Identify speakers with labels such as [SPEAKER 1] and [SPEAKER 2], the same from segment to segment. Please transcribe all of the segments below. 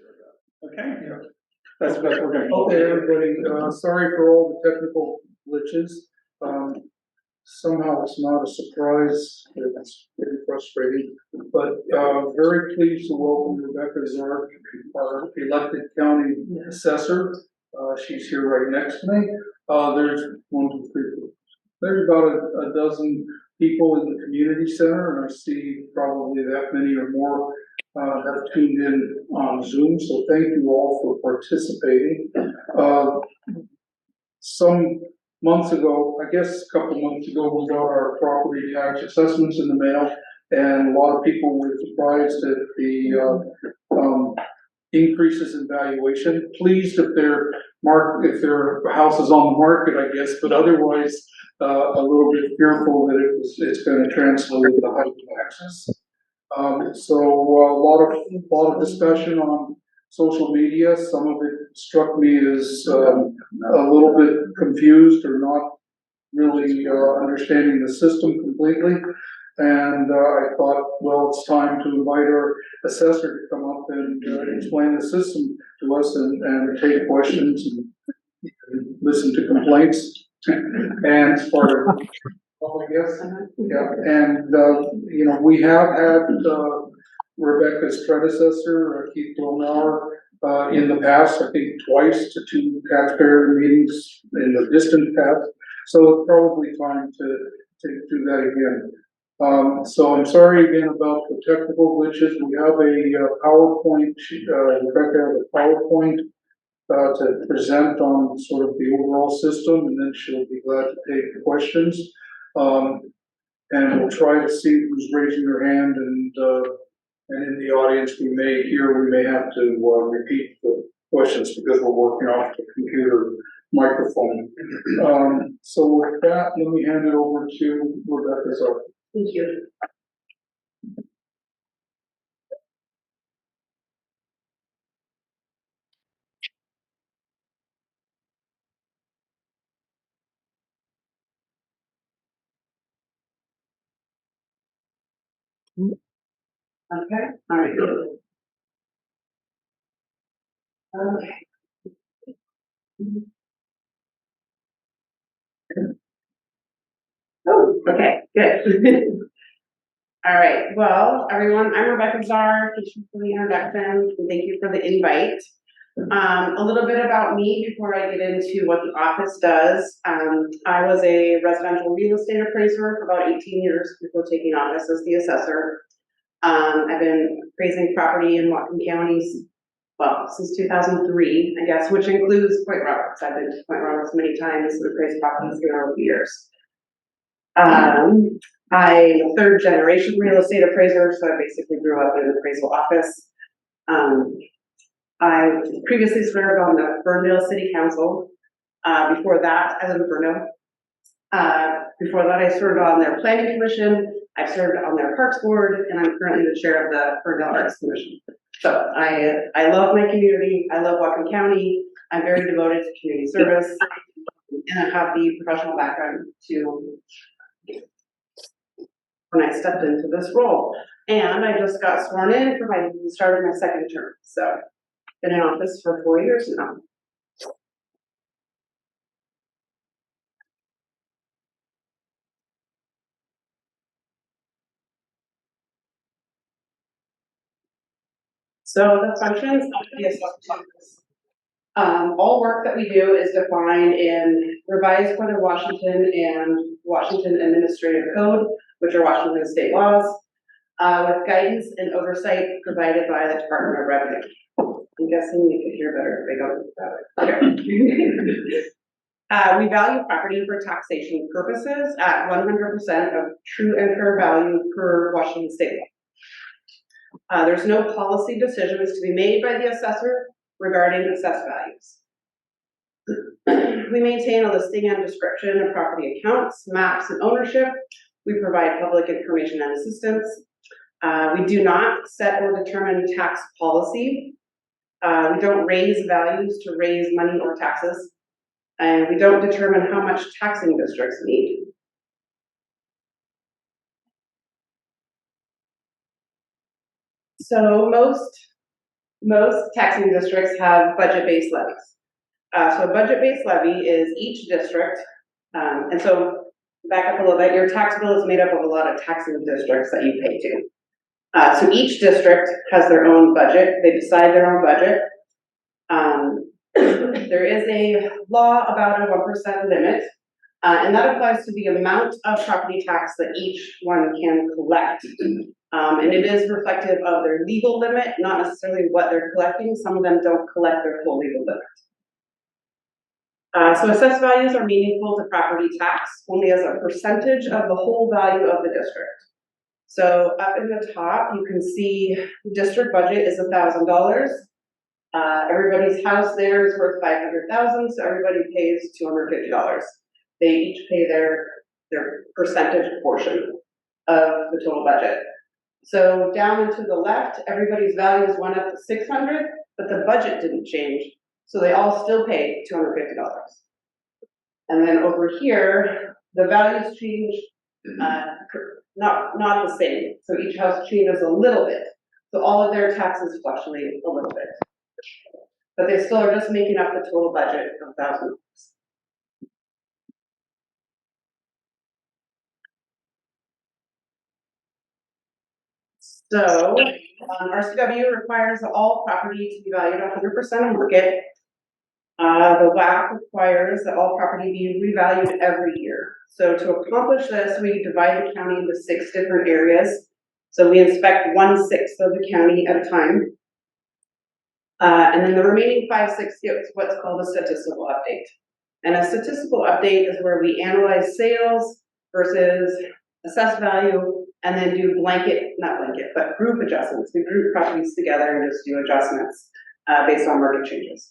[SPEAKER 1] Okay, yeah. That's what we're going to. Okay, everybody, sorry for all the technical glitches. Somehow it's not a surprise. It's pretty frustrating, but very pleased to welcome Rebecca Zark, our elected county assessor. She's here right next to me. There's 1, 2, 3, 4. There's about a dozen people in the community center, and I see probably that many or more have tuned in on Zoom. So thank you all for participating. Some months ago, I guess a couple months ago, we got our property tax assessments in the mail, and a lot of people were surprised at the increases in valuation. Pleased if their house is on the market, I guess, but otherwise a little bit fearful that it's going to translate into high taxes. So a lot of discussion on social media. Some of it struck me as a little bit confused or not really understanding the system completely. And I thought, well, it's time to invite our assessor to come up and explain the system to us and take questions and listen to complaints and for I guess. Yeah, and you know, we have had Rebecca's predecessor, Keith Blomauer, in the past, I think twice to 2 taxpayer meetings in the distant past. So it's probably time to do that again. So I'm sorry again about the technical glitches. We have a PowerPoint, Rebecca has a PowerPoint to present on sort of the overall system, and then she'll be glad to take questions. And we'll try to see who's raising their hand, and in the audience we may have to repeat the questions because we're working off the computer microphone. So with that, let me hand it over to Rebecca Zark.
[SPEAKER 2] Thank you. Okay, all right. Okay. Oh, okay, good. All right, well, everyone, I'm Rebecca Zark. Thank you for the introduction, and thank you for the invite. A little bit about me before I get into what the office does. I was a residential real estate appraiser for about 18 years before taking office as the assessor. I've been appraising property in Whatcom counties, well, since 2003, I guess, which includes Point Roberts. I've been to Point Roberts many times and appraised properties here over the years. I'm a 3rd generation real estate appraiser, so I basically grew up in an appraisal office. I previously served on the Ferndale City Council. Before that, I live in Ferndale. Before that, I served on their planning commission. I've served on their parks board, and I'm currently the chair of the Ferndale Arts Commission. So I love my community. I love Whatcom County. I'm very devoted to community service, and I have the professional background to when I stepped into this role. And I just got sworn in for started my 2nd term. So been in office for 4 years now. So the functions of the assessment office. All work that we do is defined in revised Code of Washington and Washington Administrative Code, which are Washington state laws, with guidance and oversight provided by the Department of Revenue. I'm guessing you could hear better if I don't do that. We value property for taxation purposes at 100% of true and fair value per Washington state law. There's no policy decisions to be made by the assessor regarding assessed values. We maintain a listing and description of property accounts, maps, and ownership. We provide public information and assistance. We do not set or determine tax policy. We don't raise values to raise money or taxes. And we don't determine how much taxing districts need. So most most taxing districts have budget-based levies. So a budget-based levy is each district, and so back up a little bit, your tax bill is made up of a lot of taxing districts that you pay to. So each district has their own budget, they decide their own budget. There is a law about a 1% limit, and that applies to the amount of property tax that each one can collect. And it is reflective of their legal limit, not necessarily what they're collecting. Some of them don't collect their full legal limit. So assessed values are meaningful to property tax only as a percentage of the whole value of the district. So up in the top, you can see the district budget is $1,000. Everybody's house there is worth $500,000, so everybody pays $250. They each pay their percentage portion of the total budget. So down and to the left, everybody's values went up to $600, but the budget didn't change, so they all still pay $250. And then over here, the values change, not the same. So each house changes a little bit. So all of their taxes fluctuate a little bit, but they still are just making up the total budget of $1,000. So RCW requires all property to be valued 100% of market. The WAC requires that all property be revalued every year. So to accomplish this, we divide the county into 6 different areas. So we inspect 1/6 of the county at a time. And then the remaining 5/6 is what's called a statistical update. And a statistical update is where we analyze sales versus assessed value, and then do group adjustments. We group properties together and just do adjustments based on market changes.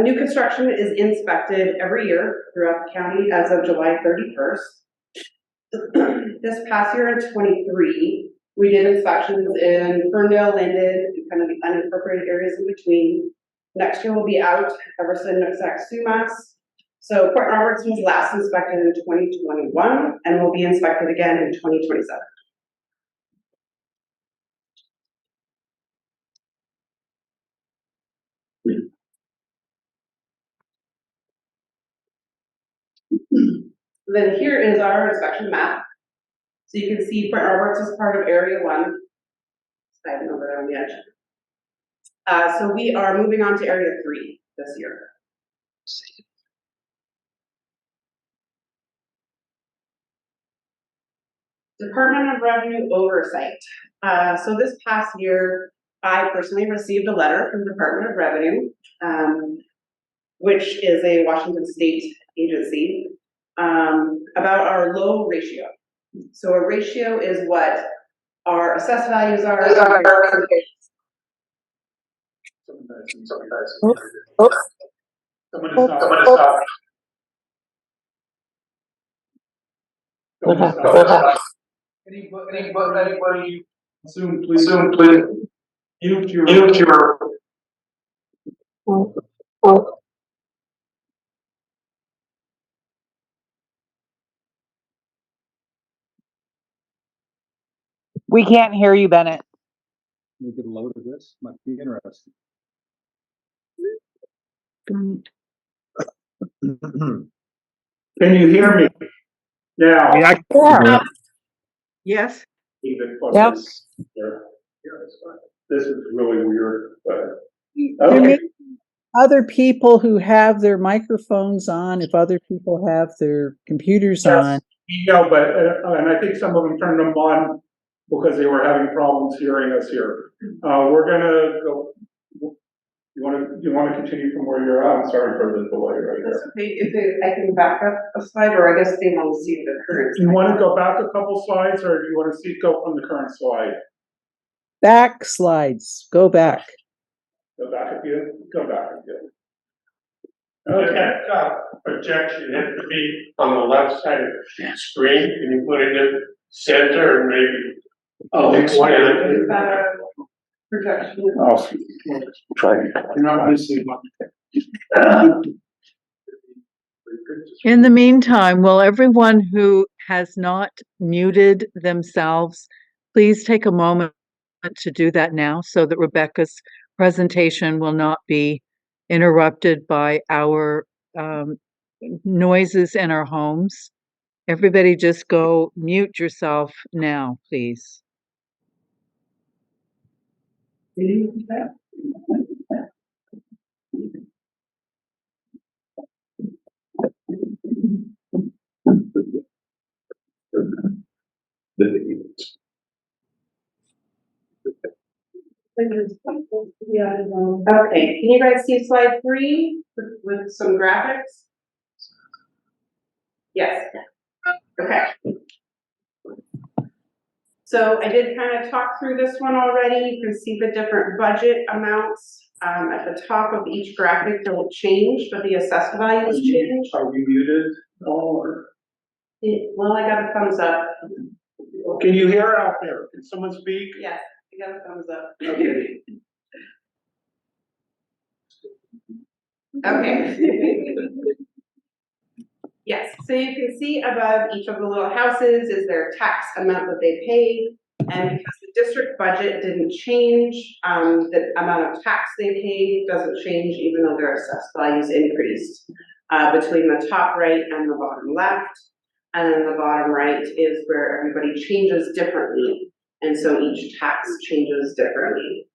[SPEAKER 2] New construction is inspected every year throughout the county as of July 31st. This past year in 23, we did inspections in Ferndale, Linden, and kind of the unincorporated areas in between. Next year we'll be out Everson, Nooksack, Sumas. So Port Roberts was last inspected in 2021 and will be inspected again in 2027. Then here is our inspection map. So you can see Port Roberts is part of Area 1. Sliding over there on the edge. So we are moving on to Area 3 this year. Department of Revenue oversight. So this past year, I personally received a letter from the Department of Revenue, which is a Washington state agency, about our low ratio. So a ratio is what our assessed values are.
[SPEAKER 1] Someone is talking. Anybody, Zoom, please. Mute your.
[SPEAKER 3] We can't hear you, Bennett.
[SPEAKER 4] We get a load of this, might be interesting.
[SPEAKER 1] Can you hear me now?
[SPEAKER 3] Yeah. Yes.
[SPEAKER 1] Yep. This is really weird, but
[SPEAKER 5] There may be other people who have their microphones on, if other people have their computers on.
[SPEAKER 1] Yeah, but and I think some of them turned them on because they were having problems hearing us here. We're gonna go. You want to continue from where you're at? I'm sorry for the delay right here.
[SPEAKER 2] That's okay. If I can back up a slide, or I guess they won't see the current.
[SPEAKER 1] Do you want to go back a couple slides, or do you want to go from the current slide?
[SPEAKER 5] Back slides, go back.
[SPEAKER 1] Go back a few. Go back a few.
[SPEAKER 6] Okay. Projection has to be on the left side of the screen. Can you put it in center and maybe?
[SPEAKER 1] Oh,
[SPEAKER 2] Is that a projection?
[SPEAKER 1] Oh, try. You're not missing one.
[SPEAKER 3] In the meantime, will everyone who has not muted themselves, please take a moment to do that now so that Rebecca's presentation will not be interrupted by our noises in our homes. Everybody just go mute yourself now, please.
[SPEAKER 2] Okay, can you guys see slide 3 with some graphics? Yes. Okay. So I did kind of talk through this one already. You can see the different budget amounts. At the top of each graphic, don't change, but the assessed values change.
[SPEAKER 1] Are we muted? Or
[SPEAKER 2] Well, I got a thumbs up.
[SPEAKER 6] Can you hear out there? Can someone speak?
[SPEAKER 2] Yes, I got a thumbs up.
[SPEAKER 6] Okay.
[SPEAKER 2] Okay. Yes, so you can see above each of the little houses is their tax amount that they pay. And because the district budget didn't change, the amount of tax they pay doesn't change even though their assessed values increased. Between the top right and the bottom left. And then the bottom right is where everybody changes differently. And so each tax changes differently.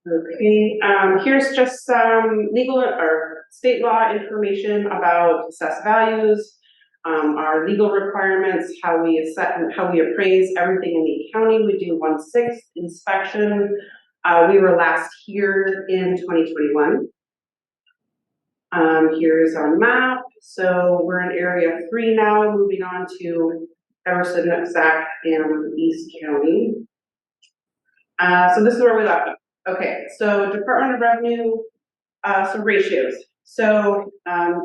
[SPEAKER 2] Okay, here's just some legal or state law information about assessed values, our legal requirements, how we assess and how we appraise everything in the county. We do 1/6 inspection. We were last here in 2021. Here's our map. So we're in area 3 now, moving on to Everson, Nooksack, and East County. So this is where we left off. Okay, so Department of Revenue, some ratios. So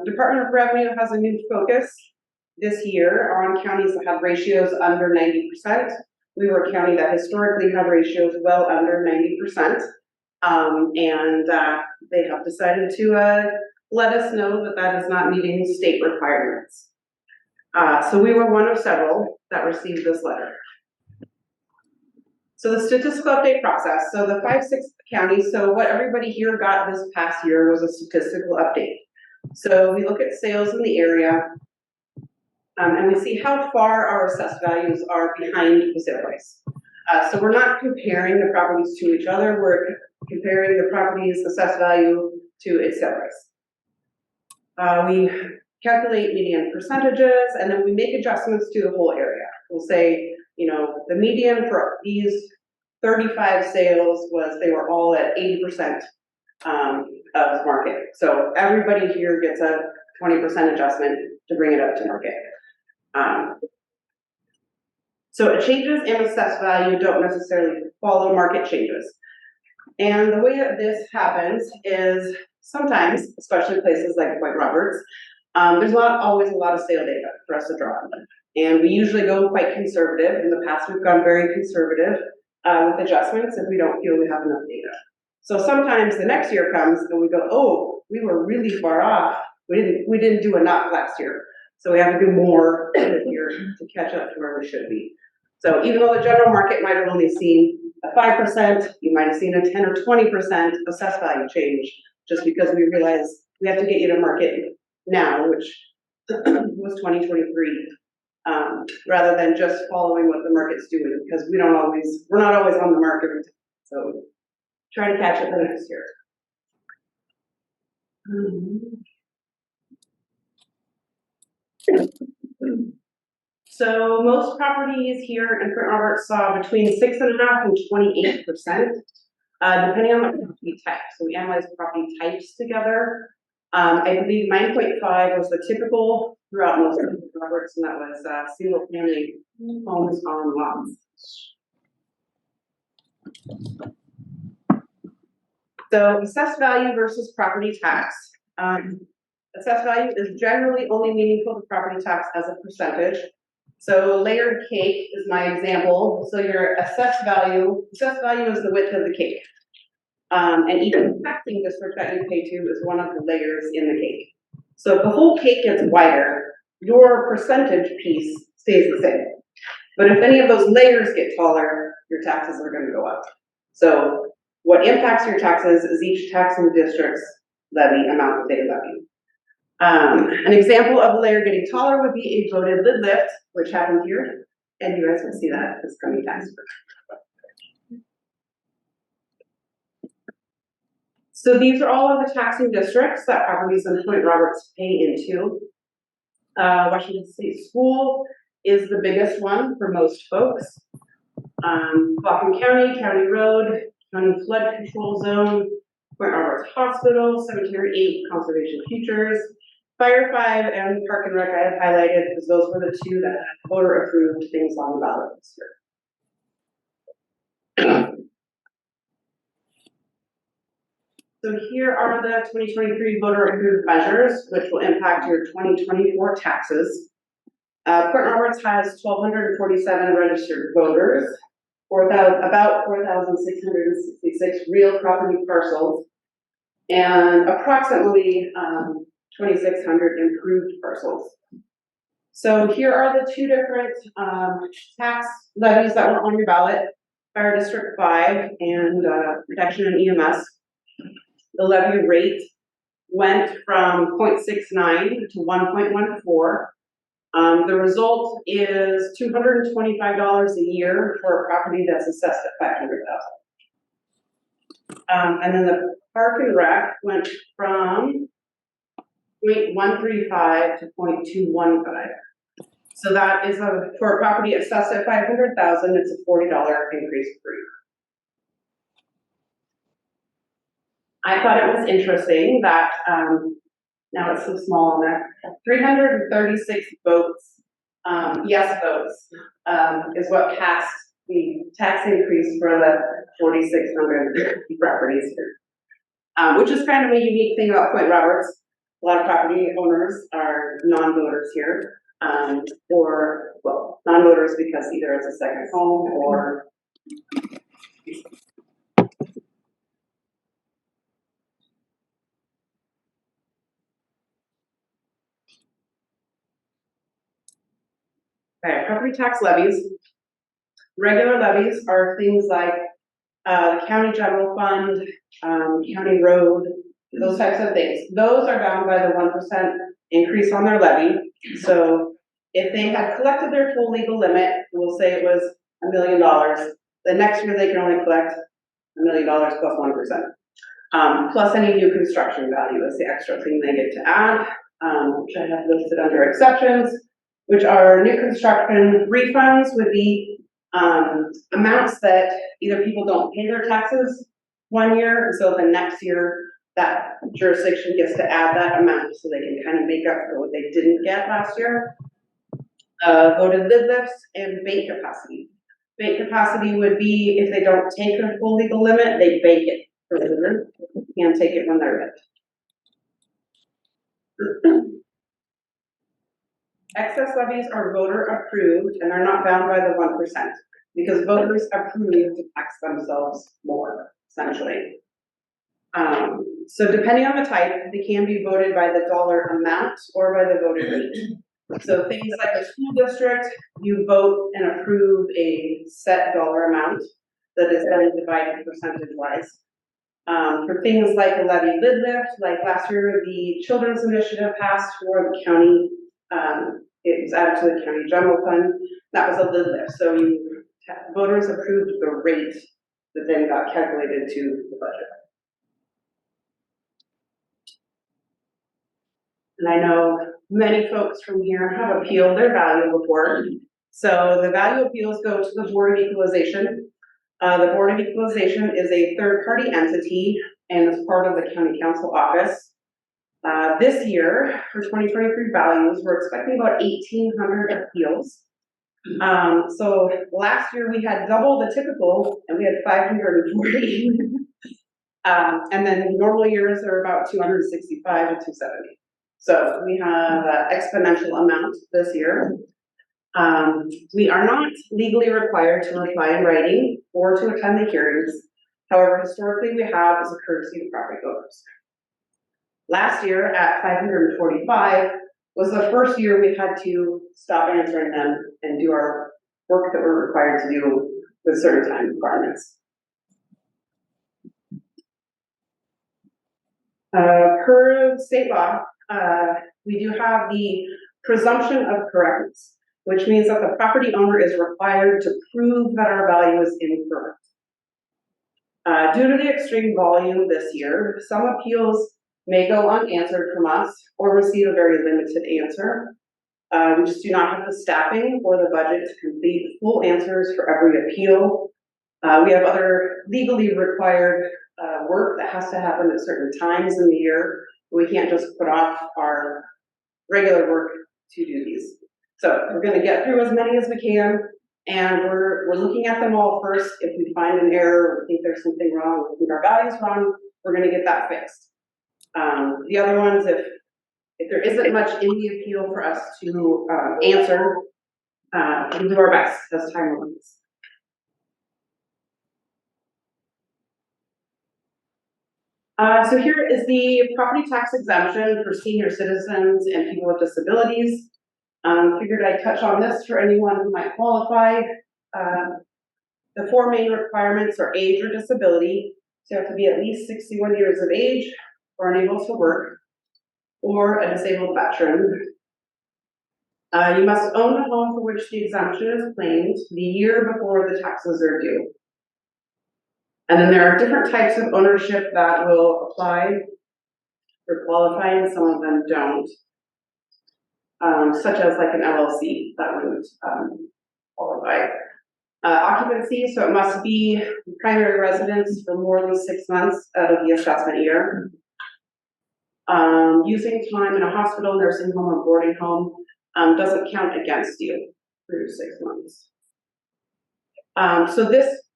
[SPEAKER 2] Department of Revenue has a new focus this year on counties that have ratios under 90%. We were a county that historically had ratios well under 90%. And they have decided to let us know that that is not meeting state requirements. So we were one of several that received this letter. So the statistical update process, so the 5/6 counties, so what everybody here got this past year was a statistical update. So we look at sales in the area, and we see how far our assessed values are behind the sale price. So we're not comparing the properties to each other, we're comparing the property's assessed value to its sale price. We calculate median percentages, and then we make adjustments to the whole area. We'll say, you know, the median for these 35 sales was they were all at 80% of market. So everybody here gets a 20% adjustment to bring it up to market. So changes in assessed value don't necessarily follow market changes. And the way that this happens is sometimes, especially places like Point Roberts, there's not always a lot of sale data for us to draw on. And we usually go quite conservative. In the past, we've gone very conservative with adjustments if we don't feel we have enough data. So sometimes the next year comes and we go, oh, we were really far off. We didn't do enough last year. So we have to do more this year to catch up to where we should be. So even though the general market might have only seen a 5%, you might have seen a 10 or 20% assessed value change, just because we realized we have to get you to market now, which was 2023, rather than just following what the market's doing, because we're not always on the market. So try to catch it the next year. So most properties here in Point Roberts saw between 6.5% and 28%, depending on the property type. So we analyzed property types together. I believe 9.5 was the typical throughout most of Point Roberts, and that was single family homes on lots. So assessed value versus property tax. Assessed value is generally only meaningful to property tax as a percentage. So layered cake is my example. So your assessed value is the width of the cake. And each taxing district that you pay to is one of the layers in the cake. So if the whole cake gets wider, your percentage piece stays the same. But if any of those layers get taller, your taxes are gonna go up. So what impacts your taxes is each taxing district's levy amount that they levy. An example of a layer getting taller would be a voted lid lift, which happened here, and you guys will see that this coming tax year. So these are all of the taxing districts that properties in Point Roberts pay into. Washington State School is the biggest one for most folks. Whatcom County, County Road, County Flood Control Zone, Point Roberts Hospital, Cemetery 8, Conservation Futures, Fire 5, and Park and Rec I have highlighted because those were the two that had voter approved things on the ballot this year. So here are the 2023 voter approved measures, which will impact your 2024 taxes. Point Roberts has 1,247 registered voters, about 4,666 real property parcels, and approximately 2,600 improved parcels. So here are the two different tax levies that were on your ballot: Fire District 5 and Protection and EMS. The levy rate went from 0.69 to 1.14. The result is $225 a year for a property that's assessed at $500,000. And then the Park and Rec went from 0.135 to 0.215. So that is for a property assessed at $500,000, it's a $40 increase per year. I thought it was interesting that, now it's so small on there, 336 votes, yes votes, is what passed the tax increase for the 4,600 properties here. Which is kind of a unique thing about Point Roberts. A lot of property owners are non-voters here, or, well, non-voters because either it's a second home or okay, property tax levies. Regular levies are things like the county general fund, county road, those types of things. Those are bound by the 1% increase on their levy. So if they had collected their full legal limit, we'll say it was $1 million, the next year they can only collect $1 million plus 1%. Plus any new construction value is the extra thing they get to add, which I have listed under exceptions, which are new construction refunds would be amounts that either people don't pay their taxes one year, so the next year that jurisdiction gets to add that amount so they can kind of make up for what they didn't get last year. Voted lid lifts and bank capacity. Bank capacity would be if they don't take their full legal limit, they bank it for the limit. They can't take it when they're lit. Excess levies are voter approved and are not bound by the 1% because voters approve to tax themselves more, essentially. So depending on the type, they can be voted by the dollar amount or by the voted rate. So things like a school district, you vote and approve a set dollar amount that is then divided percentage-wise. For things like a levy lid lift, like last year the Children's Initiative passed for the county. It was added to the county general fund. That was a lid lift. So voters approved the rate that then got calculated to the budget. And I know many folks from here have appealed their value before. So the value appeals go to the Board of Equalization. The Board of Equalization is a third-party entity and is part of the County Council office. This year, for 2023 values, we're expecting about 1,800 appeals. So last year we had double the typical, and we had 540. And then normal years are about 265 to 270. So we have an exponential amount this year. We are not legally required to reply in writing or to attend the hearings. However, historically we have as a courtesy to property owners. Last year at 545, was the first year we've had to stop answering them and do our work that we're required to do with certain time requirements. Per state law, we do have the presumption of correctness, which means that the property owner is required to prove that our value is incorrect. Due to the extreme volume this year, some appeals may go unanswered from us or receive a very limited answer. We just do not have the staffing or the budget to complete full answers for every appeal. We have other legally required work that has to happen at certain times in the year. We can't just put off our regular work to do these. So we're gonna get through as many as we can, and we're looking at them all first. If we find an error, or think there's something wrong, we think our value's wrong, we're gonna get that fixed. The other ones, if there isn't much in the appeal for us to answer, we'll do our best as time runs. So here is the property tax exemption for senior citizens and people with disabilities. Figured I'd touch on this for anyone who might qualify. The four main requirements are age or disability. So you have to be at least 61 years of age or unable to work, or a disabled veteran. You must own the home for which the exemption is claimed the year before the taxes are due. And then there are different types of ownership that will apply for qualifying, some of them don't. Such as like an LLC that would qualify. Occupancy, so it must be primary residence for more than 6 months out of the assessment year. Using time in a hospital, nursing home, or boarding home doesn't count against you through 6 months. So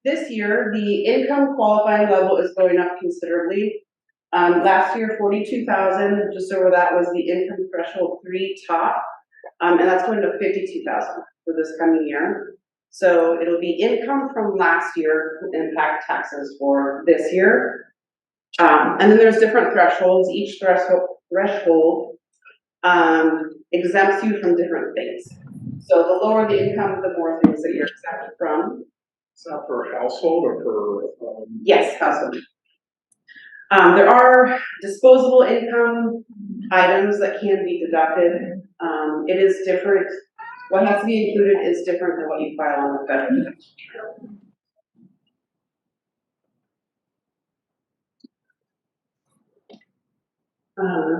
[SPEAKER 2] this year, the income qualifying level is going up considerably. Last year, 42,000, just over that was the income threshold 3 top, and that's going to 52,000 for this coming year. So it'll be income from last year will impact taxes for this year. And then there's different thresholds. Each threshold exempts you from different things. So the lower the income, the more things that you're exempted from.
[SPEAKER 1] Is that for household or for?
[SPEAKER 2] Yes, household. There are disposable income items that can be deducted. It is different. What has to be included is different than what you file on the federal.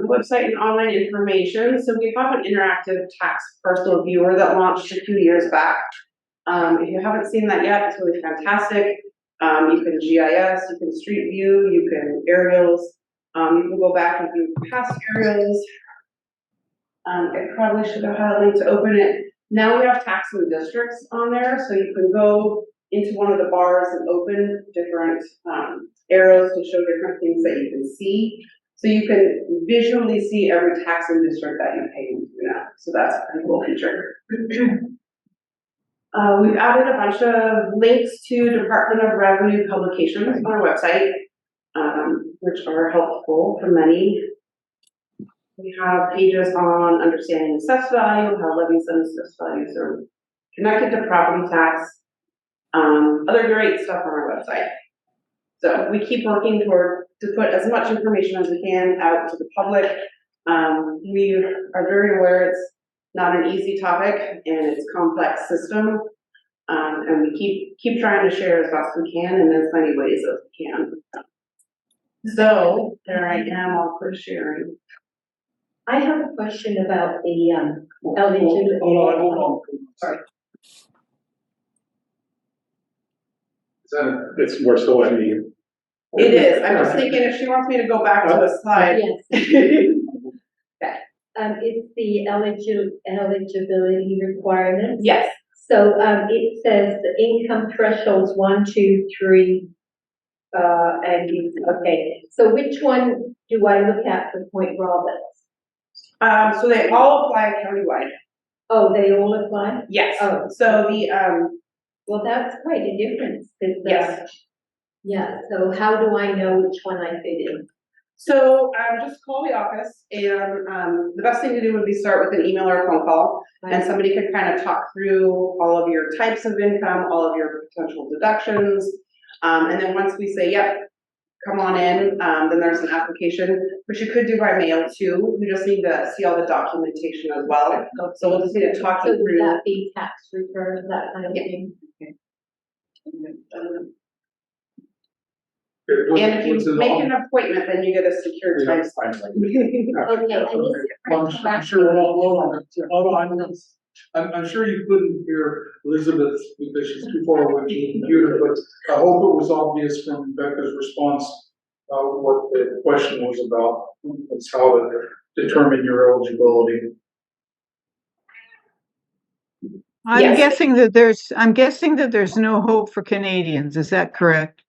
[SPEAKER 2] Website and online information. So we have an interactive tax parcel viewer that launched a few years back. If you haven't seen that yet, it's really fantastic. You can GIS, you can street view, you can aerials, you can go back and view past aerials. I probably should have had a link to open it. Now we have tax and districts on there, so you can go into one of the bars and open different arrows to show different things that you can see. So you can visually see every tax and district that you pay into now. So that's a pretty cool feature. We've added a bunch of links to Department of Revenue publications on our website, which are helpful for many. We have pages on understanding assessed value, how levies and assessed values are connected to property tax, other great stuff on our website. So we keep working to put as much information as we can out to the public. We are very aware it's not an easy topic and it's a complex system. And we keep trying to share as best we can in as many ways as we can. So there I am, I'll quit sharing.
[SPEAKER 7] I have a question about the eligibility.
[SPEAKER 1] Hold on.
[SPEAKER 7] Sorry.
[SPEAKER 1] We're still at the.
[SPEAKER 2] It is, I'm just thinking if she wants me to go back to the slide.
[SPEAKER 7] Yes. It's the eligibility requirements.
[SPEAKER 2] Yes.
[SPEAKER 7] So it says the income thresholds 1, 2, 3, okay. So which one do I look at for Point Roberts?
[SPEAKER 2] So they all apply countywide.
[SPEAKER 7] Oh, they all apply?
[SPEAKER 2] Yes.
[SPEAKER 7] Oh.
[SPEAKER 2] So the
[SPEAKER 7] Well, that's quite a difference.
[SPEAKER 2] yes.
[SPEAKER 7] Yeah. So how do I know which one I fit in?
[SPEAKER 2] So, just call the office and, the best thing to do would be start with an email or a phone call. And somebody could kind of talk through all of your types of income, all of your potential deductions. And then once we say, yep, come on in, then there's an application, which you could do by mail too. We just need to see all the documentation as well. So we'll just need to talk
[SPEAKER 7] So
[SPEAKER 2] you
[SPEAKER 7] would
[SPEAKER 2] through.
[SPEAKER 7] that be tax returns, that kind of thing?
[SPEAKER 2] And if you make an appointment, then you get a secure time slot.
[SPEAKER 7] Okay, and this is
[SPEAKER 1] I'm sure, hold on. I'm sure you couldn't hear Elizabeth because she's too far away from the computer, but I hope it was obvious from Becca's response, what the question was about. It's how to determine your eligibility.
[SPEAKER 3] I'm
[SPEAKER 2] Yes.
[SPEAKER 3] guessing that there's no hope for Canadians. Is that correct?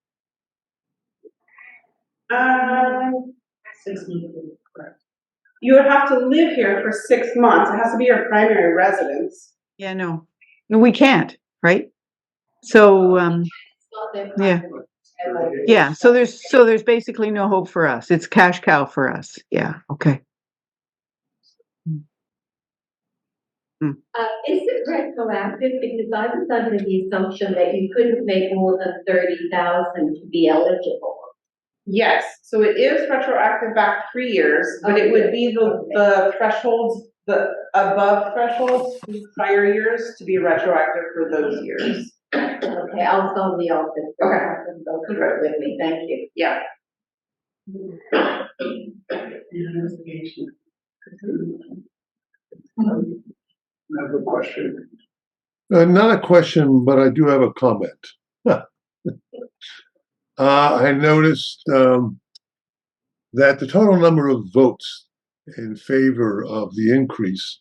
[SPEAKER 2] 6 months. You would have to live here for 6 months. It has to be your primary residence.
[SPEAKER 3] Yeah, no, we can't, right? So, yeah. Yeah, so there's basically no hope for us. It's cash cow for us. Yeah, okay.
[SPEAKER 7] Is it retroactive? Because I was under the assumption that you couldn't make more than 30,000 to be eligible.
[SPEAKER 2] Yes, so it is retroactive back 3 years, but it would be the thresholds, the above thresholds, prior years to be retroactive for those years.
[SPEAKER 7] Okay, I'll phone the office.
[SPEAKER 2] Okay.
[SPEAKER 7] They'll come right with me, thank you.
[SPEAKER 2] Yeah.
[SPEAKER 1] I have a question.
[SPEAKER 8] Not a question, but I do have a comment. I noticed that the total number of votes in favor of the increase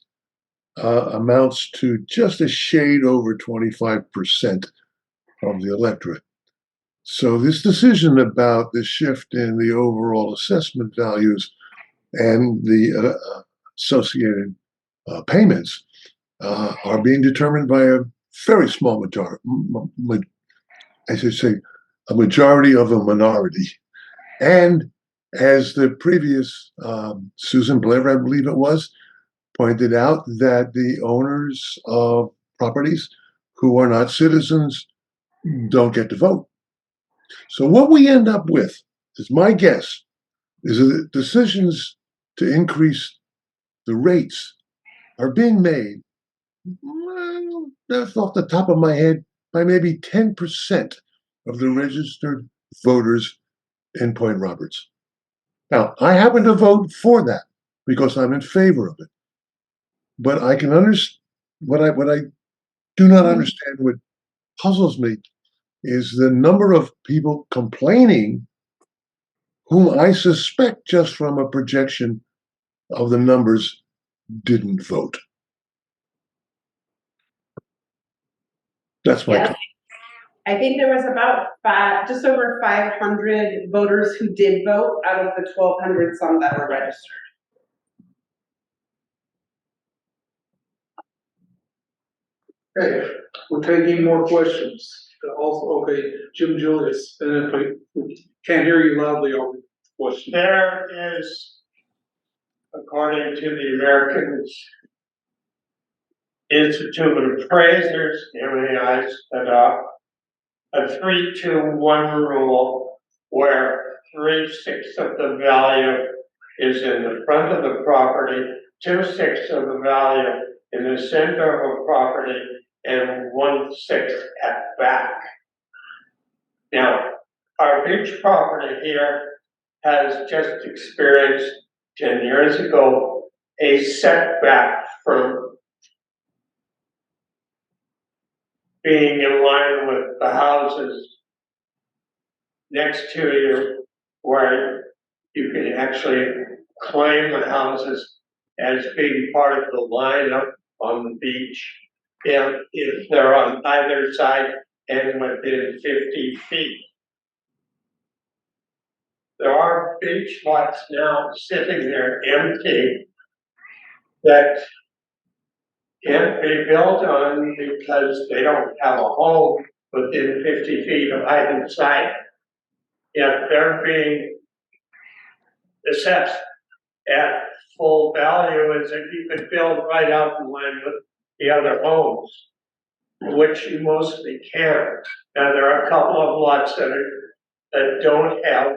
[SPEAKER 8] amounts to just a shade over 25% of the electorate. So this decision about the shift in the overall assessment values and the associated payments are being determined by a very small majority, I should say, a majority of a minority. And as the previous Susan Blair, I believe it was, pointed out, that the owners of properties who are not citizens don't get to vote. So what we end up with, is my guess, is that decisions to increase the rates are being made, well, that's off the top of my head, by maybe 10% of the registered voters in Point Roberts. Now, I happen to vote for that because I'm in favor of it. But I can understand what I do not understand, what puzzles me, is the number of people complaining whom I suspect, just from a projection of the numbers, didn't vote. That's my comment.
[SPEAKER 2] I think there was about just over 500 voters who did vote out of the 1,200 some that were registered.
[SPEAKER 1] Okay, we're taking more questions. Also, okay, Jim Julius, and if we can't hear you loudly, I'll read the question.
[SPEAKER 6] There is, according to the American Institute of Appraisers, MAI, adopt a 3-2-1 rule where 3/6 of the value is in the front of the property, 2/6 of the value in the center of a property, and 1/6 at back. Now, our beach property here has just experienced 10 years ago a setback from being in line with the houses next to you, where you can actually claim the houses as being part of the lineup on the beach if they're on either side and within 50 feet. There are beach lots now sitting there empty that can't be built on because they don't have a home within 50 feet of either side. Yet they're being assessed at full value is if you could build right out in line with the other homes, which you mostly can. Now, there are a couple of lots that don't have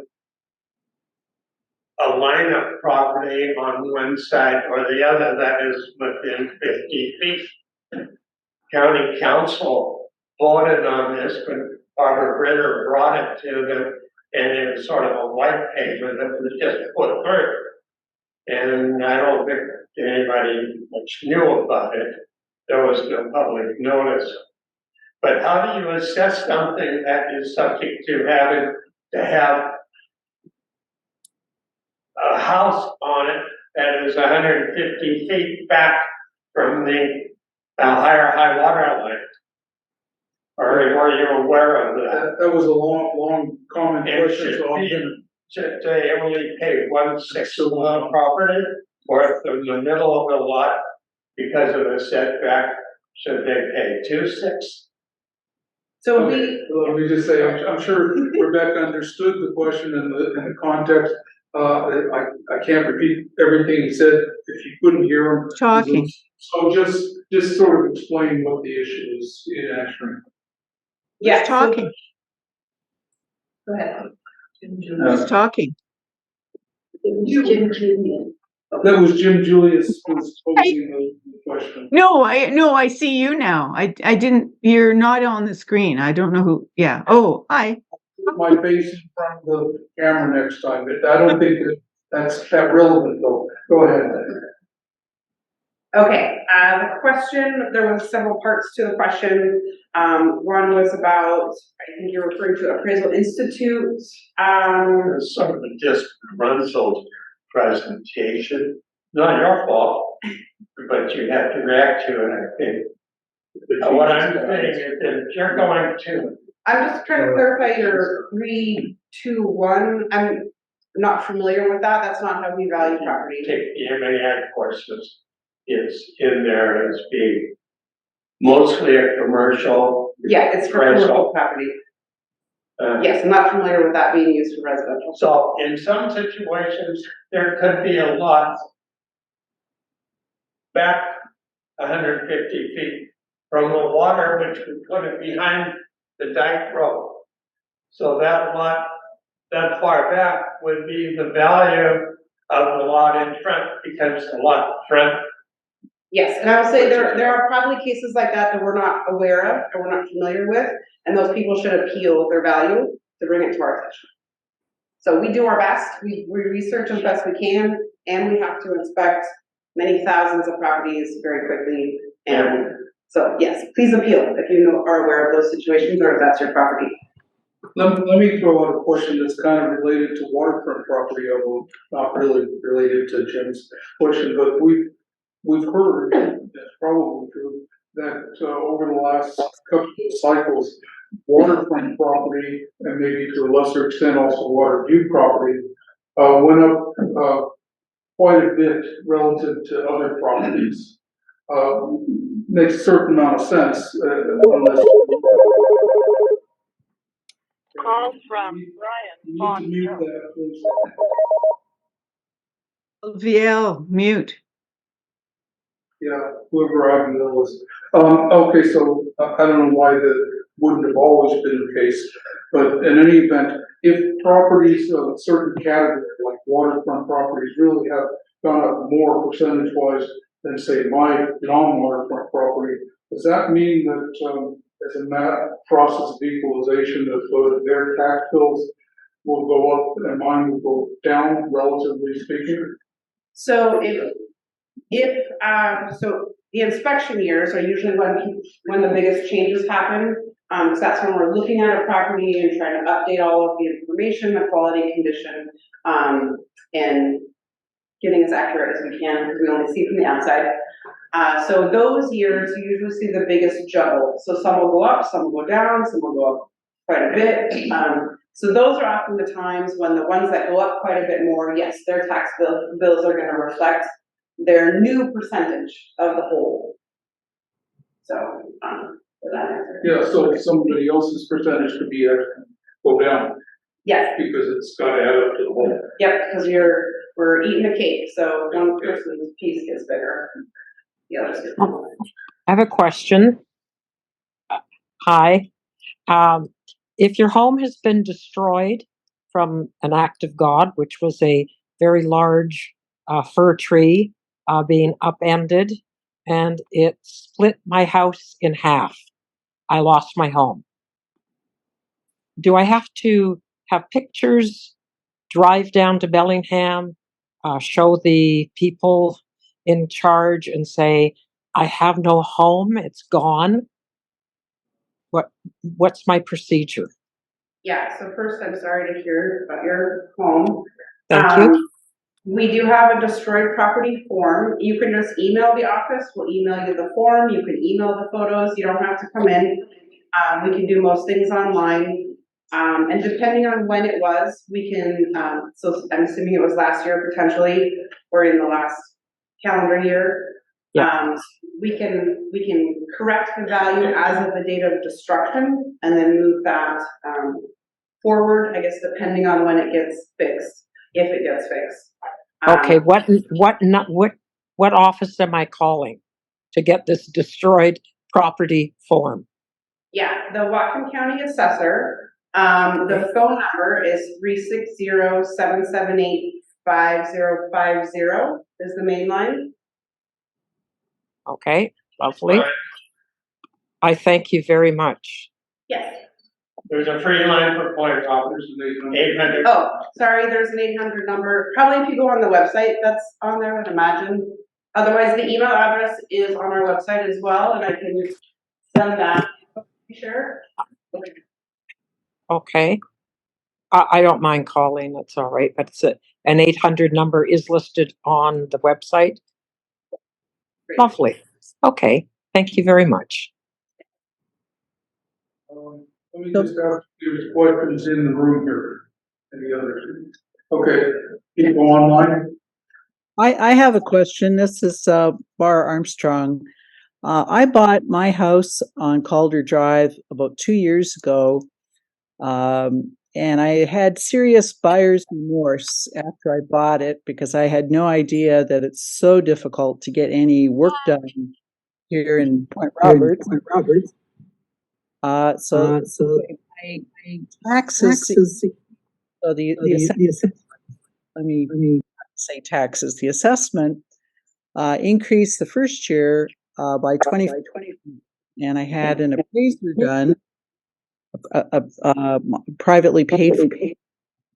[SPEAKER 6] a line of property on one side or the other that is within 50 feet. County council voted on this, but Barbara Ritter brought it to them, and it was sort of a white paper that was just put through. And I don't think anybody much knew about it. There was no public notice. But how do you assess something that is subject to having to have a house on it that is 150 feet back from the higher high water line? Or are you aware of that?
[SPEAKER 1] That was a long common
[SPEAKER 6] And
[SPEAKER 1] question, so I'm gonna.
[SPEAKER 6] should they only pay 1/6 of the property? Or if they're in the middle of the lot because of a setback, should they pay 2/6?
[SPEAKER 2] So
[SPEAKER 1] Let me just say, I'm sure Rebecca understood the question in the context. I can't repeat everything he said if you couldn't hear him.
[SPEAKER 3] Talking.
[SPEAKER 1] So just sort of explain what the issue is in answering.
[SPEAKER 2] yeah,
[SPEAKER 3] Who's talking?
[SPEAKER 2] Go ahead.
[SPEAKER 3] Who's talking?
[SPEAKER 7] Jim Julian.
[SPEAKER 1] That was Jim Julius was posing the question.
[SPEAKER 3] No, I see you now. I didn't, you're not on the screen. I don't know who, yeah. Oh, hi.
[SPEAKER 1] My face in front of the camera next time, but I don't think that's that relevant though. Go ahead.
[SPEAKER 2] Okay, the question, there was several parts to the question. One was about, I think you're referring to Appraisal Institute.
[SPEAKER 6] There's sort of a disgruntled presentation. Not your fault, but you have to react to it, I think. What I'm saying is that if you're going to,
[SPEAKER 2] I'm just trying to clarify your 3, 2, 1. I'm not familiar with that. That's not how we value property.
[SPEAKER 6] take the MAI courses, is in there as being mostly a commercial.
[SPEAKER 2] Yeah, it's for commercial property.
[SPEAKER 6] uh,
[SPEAKER 2] Yes, I'm not familiar with that being used for residential.
[SPEAKER 6] So in some situations, there could be a lot back 150 feet from the water, which would put it behind the dike road. So that lot, that far back would be the value of the lot in front, because the lot in front.
[SPEAKER 2] Yes, and I will say there are probably cases like that we're not aware of or we're not familiar with, and those people should appeal their value to bring it to our attention. So we do our best, we research as best we can, and we have to inspect many thousands of properties very quickly. And so, yes, please appeal if you are aware of those situations or if that's your property.
[SPEAKER 1] Let me throw out a question that's kind of related to waterfront property, although not really related to Jim's question, but we've heard, that's probably true, that over the last couple of cycles, waterfront property, and maybe to a lesser extent also water view property, went up quite a bit relative to other properties. Makes a certain amount of sense, unless.
[SPEAKER 9] Call from Brian.
[SPEAKER 1] You need to mute that, please.
[SPEAKER 3] VL, mute.
[SPEAKER 1] Yeah, whoever I was. Okay, so I don't know why that wouldn't have always been the case, but in any event, if properties of a certain category, like waterfront properties, really have gone up more percentage-wise than, say, my non-waterfront property, does that mean that as a process of equalization, that their tax bills will go up and mine will go down, relatively speaking?
[SPEAKER 2] So so the inspection years are usually when the biggest changes happen. So that's when we're looking at a property and trying to update all of the information, the quality, condition, and getting as accurate as we can because we only see from the outside. So those years, you usually see the biggest juggle. So some will go up, some will go down, some will go up quite a bit. So those are often the times when the ones that go up quite a bit more, yes, their tax bills are going to reflect their new percentage of the whole. So, for that answer.
[SPEAKER 1] Yeah, so somebody else's percentage could be go down
[SPEAKER 2] Yes,
[SPEAKER 1] because it's got to add up to the whole.
[SPEAKER 2] yep, because we're eating a cake, so one person's piece gets bigger. The others get smaller.
[SPEAKER 10] I have a question. Hi. If your home has been destroyed from an act of God, which was a very large fir tree being upended, and it split my house in half, I lost my home. Do I have to have pictures, drive down to Bellingham, show the people in charge and say, I have no home, it's gone? What's my procedure?
[SPEAKER 2] Yeah, so first, I'm sorry to hear about your home.
[SPEAKER 10] Thank you.
[SPEAKER 2] We do have a destroyed property form. You can just email the office. We'll email you the form. You can email the photos. You don't have to come in. We can do most things online. And depending on when it was, we can, so I'm assuming it was last year potentially, or in the last calendar year.
[SPEAKER 10] Yeah.
[SPEAKER 2] We can correct the value as of the date of destruction and then move that forward, I guess, depending on when it gets fixed, if it gets fixed.
[SPEAKER 10] Okay, what office am I calling to get this destroyed property form?
[SPEAKER 2] Yeah, the Whatcom County Assessor. The phone number is 360-778-5050 is the main line.
[SPEAKER 10] Okay, lovely. I thank you very much.
[SPEAKER 2] Yes.
[SPEAKER 6] There's a free line for point office, 800.
[SPEAKER 2] Oh, sorry, there's an 800 number. Probably if you go on the website, that's on there, I'd imagine. Otherwise, the email address is on our website as well, and I can send that. Sure.
[SPEAKER 10] Okay. I don't mind calling, that's all right, but it's an 800 number is listed on the website.
[SPEAKER 2] Great.
[SPEAKER 10] Lovely. Okay, thank you very much.
[SPEAKER 1] Let me just ask you questions in the room here. Any others? Okay, people online?
[SPEAKER 5] I have a question. This is Bar Armstrong. I bought my house on Calder Drive about 2 years ago, and I had serious buyer's remorse after I bought it because I had no idea that it's so difficult to get any work done here in Point Roberts. So my taxes. So the let me say taxes. The assessment increased the first year by 20, and I had an appraiser done, a privately paid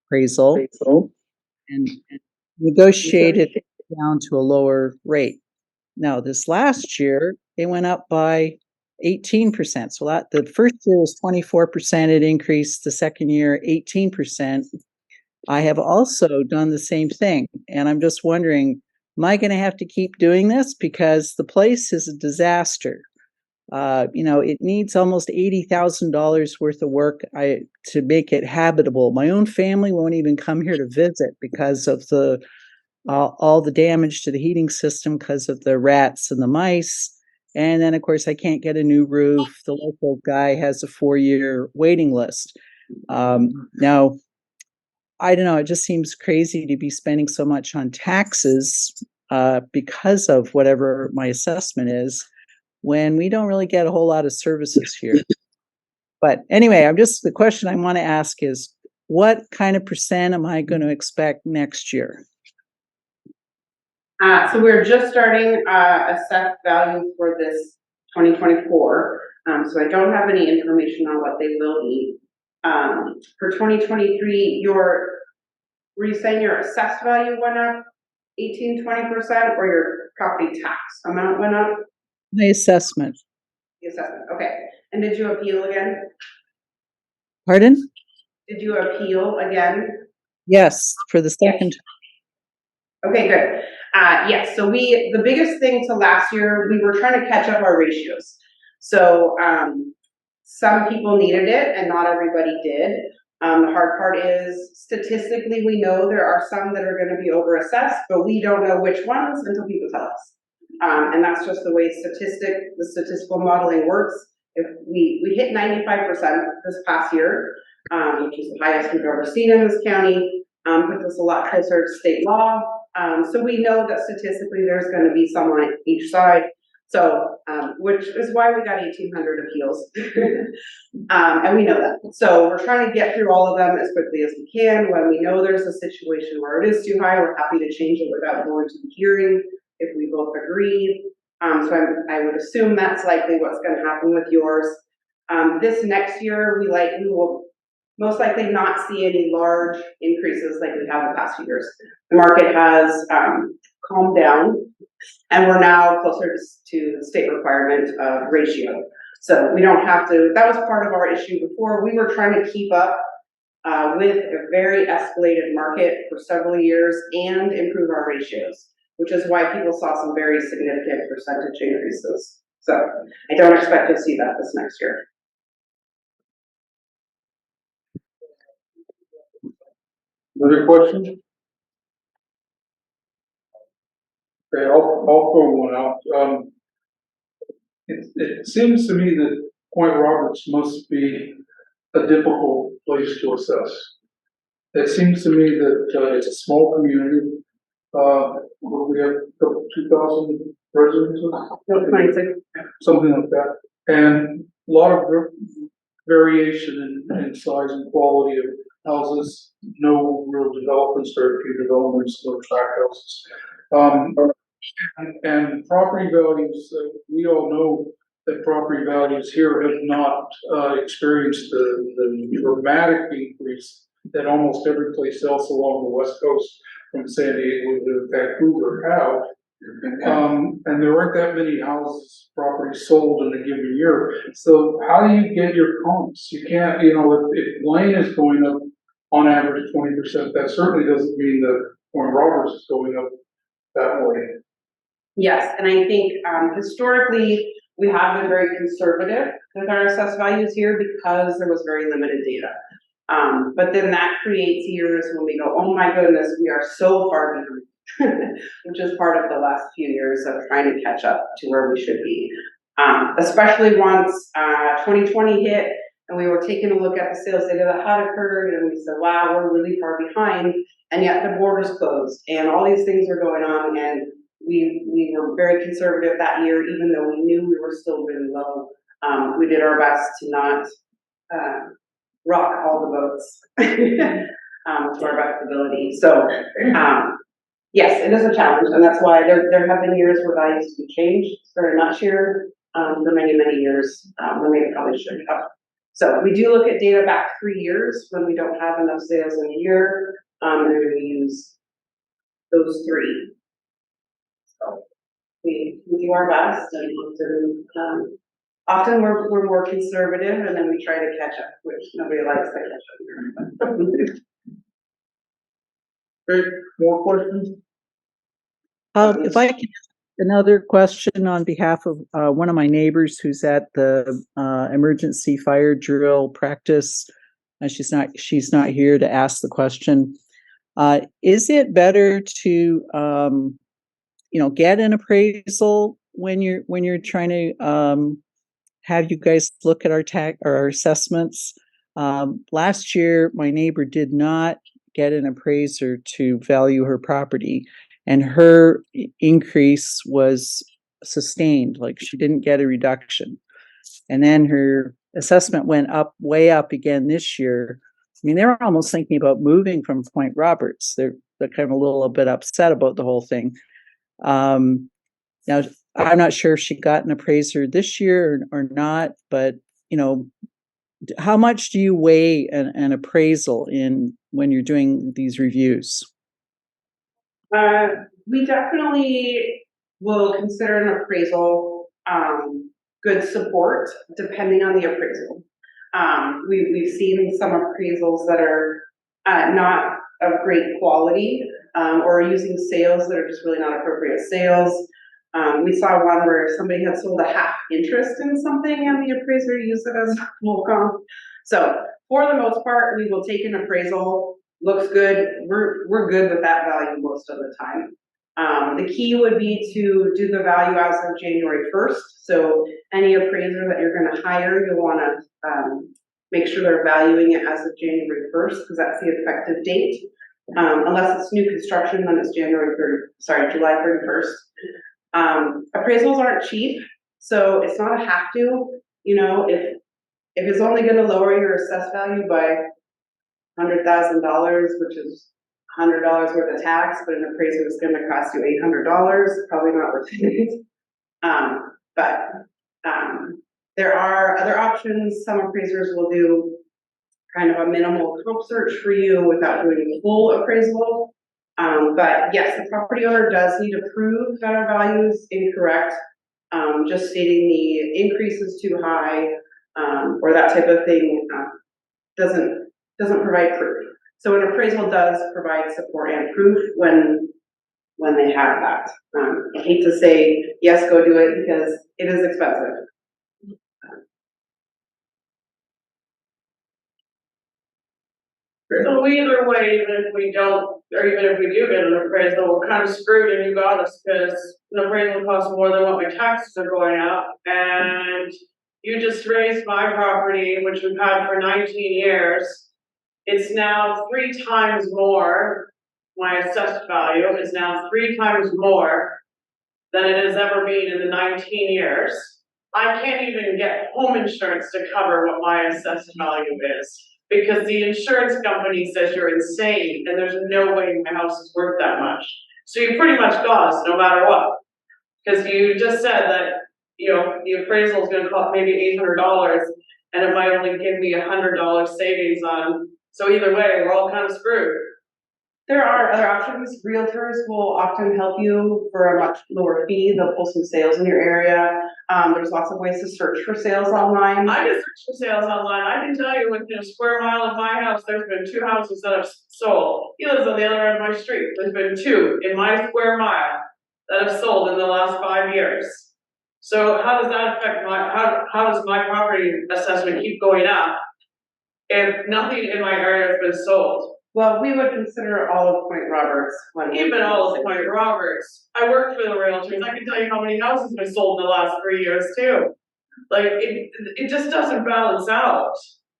[SPEAKER 5] appraisal, and negotiated down to a lower rate. Now, this last year, they went up by 18%. So that the first year was 24%, it increased. The second year, 18%. I have also done the same thing, and I'm just wondering, am I going to have to keep doing this because the place is a disaster? It needs almost $80,000 worth of work to make it habitable. My own family won't even come here to visit because of all the damage to the heating system because of the rats and the mice. And then, of course, I can't get a new roof. The local guy has a 4-year waiting list. Now, I don't know, it just seems crazy to be spending so much on taxes because of whatever my assessment is, when we don't really get a whole lot of services here. But anyway, the question I want to ask is, what kind of percent am I going to expect next year?
[SPEAKER 2] So we're just starting assessed value for this 2024. So I don't have any information on what they will be. For 2023, were you saying your assessed value went up 18-20%, or your property tax amount went up?
[SPEAKER 5] The assessment.
[SPEAKER 2] The assessment, okay. And did you appeal again?
[SPEAKER 5] Pardon?
[SPEAKER 2] Did you appeal again?
[SPEAKER 5] Yes, for the second time.
[SPEAKER 2] Okay, good. Yes, so the biggest thing to last year, we were trying to catch up our ratios. So some people needed it and not everybody did. The hard part is statistically we know there are some that are going to be overassessed, but we don't know which ones until people tell us. And that's just the way the statistical modeling works. If we hit 95% this past year, which is the highest we've ever seen in this county. puts us a lot closer to state law. So we know that statistically there's gonna be someone on each side. So, which is why we got 1,800 appeals. And we know that. So we're trying to get through all of them as quickly as we can. When we know there's a situation where it is too high, we're happy to change it without going to the hearing if we both agree. So I would assume that's likely what's gonna happen with yours. This next year, we will most likely not see any large increases like we have the past few years. The market has calmed down, and we're now closer to the state requirement ratio. So we don't have to, that was part of our issue before. We were trying to keep up with a very escalated market for several years and improve our ratios, which is why people saw some very significant percentage increases. So I don't expect to see that this next year.
[SPEAKER 1] Other questions? Okay, I'll throw one out. It seems to me that Point Roberts must be a difficult place to assess. It seems to me that it's a small community. We have 2,000 residents,
[SPEAKER 2] 26.
[SPEAKER 1] something like that, and a lot of variation in size and quality of houses. No real developments, very few developments, no tract houses. And property values, we all know that property values here have not experienced the dramatic increase that almost every place else along the west coast, from San Diego to Vancouver, have. And there aren't that many houses, properties sold in a given year. So how do you get your comps? You can't, if Blaine is going up on average 20%, that certainly doesn't mean that Point Roberts is going up that way.
[SPEAKER 2] Yes, and I think historically we have been very conservative with our assessed values here because there was very limited data. But then that creates years when we go, oh my goodness, we are so far behind, which is part of the last few years of trying to catch up to where we should be. Especially once 2020 hit and we were taking a look at the sales data that had occurred and we said, wow, we're really far behind, and yet the borders closed and all these things were going on, and we were very conservative that year, even though we knew we were still really low. We did our best to not rock all the boats to our best ability. So yes, it is a challenge, and that's why there have been years where values have changed very much here for many, many years when they probably should have. So we do look at data back 3 years when we don't have enough sales in a year, and then we use those 3. So we do our best, and often we're more conservative, and then we try to catch up, which nobody likes to catch up here.
[SPEAKER 1] Okay, more questions?
[SPEAKER 5] If I can ask another question on behalf of one of my neighbors who's at the emergency fire drill practice, and she's not here to ask the question. Is it better to get an appraisal when you're trying to have you guys look at our assessments? Last year, my neighbor did not get an appraiser to value her property, and her increase was sustained. Like, she didn't get a reduction. And then her assessment went up, way up again this year. I mean, they're almost thinking about moving from Point Roberts. They're kind of a little bit upset about the whole thing. Now, I'm not sure if she got an appraiser this year or not, but how much do you weigh an appraisal when you're doing these reviews?
[SPEAKER 2] We definitely will consider an appraisal good support depending on the appraisal. We've seen some appraisals that are not of great quality or using sales that are just really not appropriate sales. We saw one where somebody had sold a half interest in something and the appraiser used it as Whatcom. So for the most part, we will take an appraisal. Looks good. We're good with that value most of the time. The key would be to do the value as of January 1st. So any appraiser that you're going to hire, you'll want to make sure they're valuing it as of January 1st because that's the effective date. Unless it's new construction, then it's July 31st. Appraisals aren't cheap, so it's not a have to, you know, if it's only gonna lower your assessed value by $100,000, which is $100 worth of tax, but an appraisal is gonna cost you $800, probably not worth it. There are other options. Some appraisers will do kind of a minimal comp search for you without doing a full appraisal. But yes, the property owner does need to prove that our value is incorrect. Just stating the increase is too high, or that type of thing, doesn't provide proof. So an appraisal does provide support and proof when they have that. I hate to say, yes, go do it, because it is expensive.
[SPEAKER 9] So either way, even if we don't, or even if we do get an appraisal, we're kind of screwed and you got us, because an appraisal costs more than what my taxes are going up, and you just raised my property, which we've had for 19 years. It's now 3 times more, my assessed value is now 3 times more than it has ever been in the 19 years. I can't even get home insurance to cover what my assessed value is, because the insurance company says you're insane and there's no way my house is worth that much. So you pretty much got us no matter what. Because you just said that, you know, the appraisal is gonna cost maybe $800 and it might only give me $100 savings on, so either way, we're all kind of screwed.
[SPEAKER 2] There are other options. Realtors will often help you for a much lower fee. They'll pull some sales in your area. There's lots of ways to search for sales online.
[SPEAKER 9] I can search for sales online. I can tell you within a square mile of my house, there's been 2 houses that have sold. He lives on the other end of my street. There's been 2 in my square mile that have sold in the last 5 years. So how does that affect how does my property assessment keep going up if nothing in my area has been sold?
[SPEAKER 2] Well, we would consider all of Point Roberts when
[SPEAKER 9] Even all of Point Roberts. I work for the realtors. I can tell you how many houses have been sold in the last 3 years too. Like it just doesn't balance out.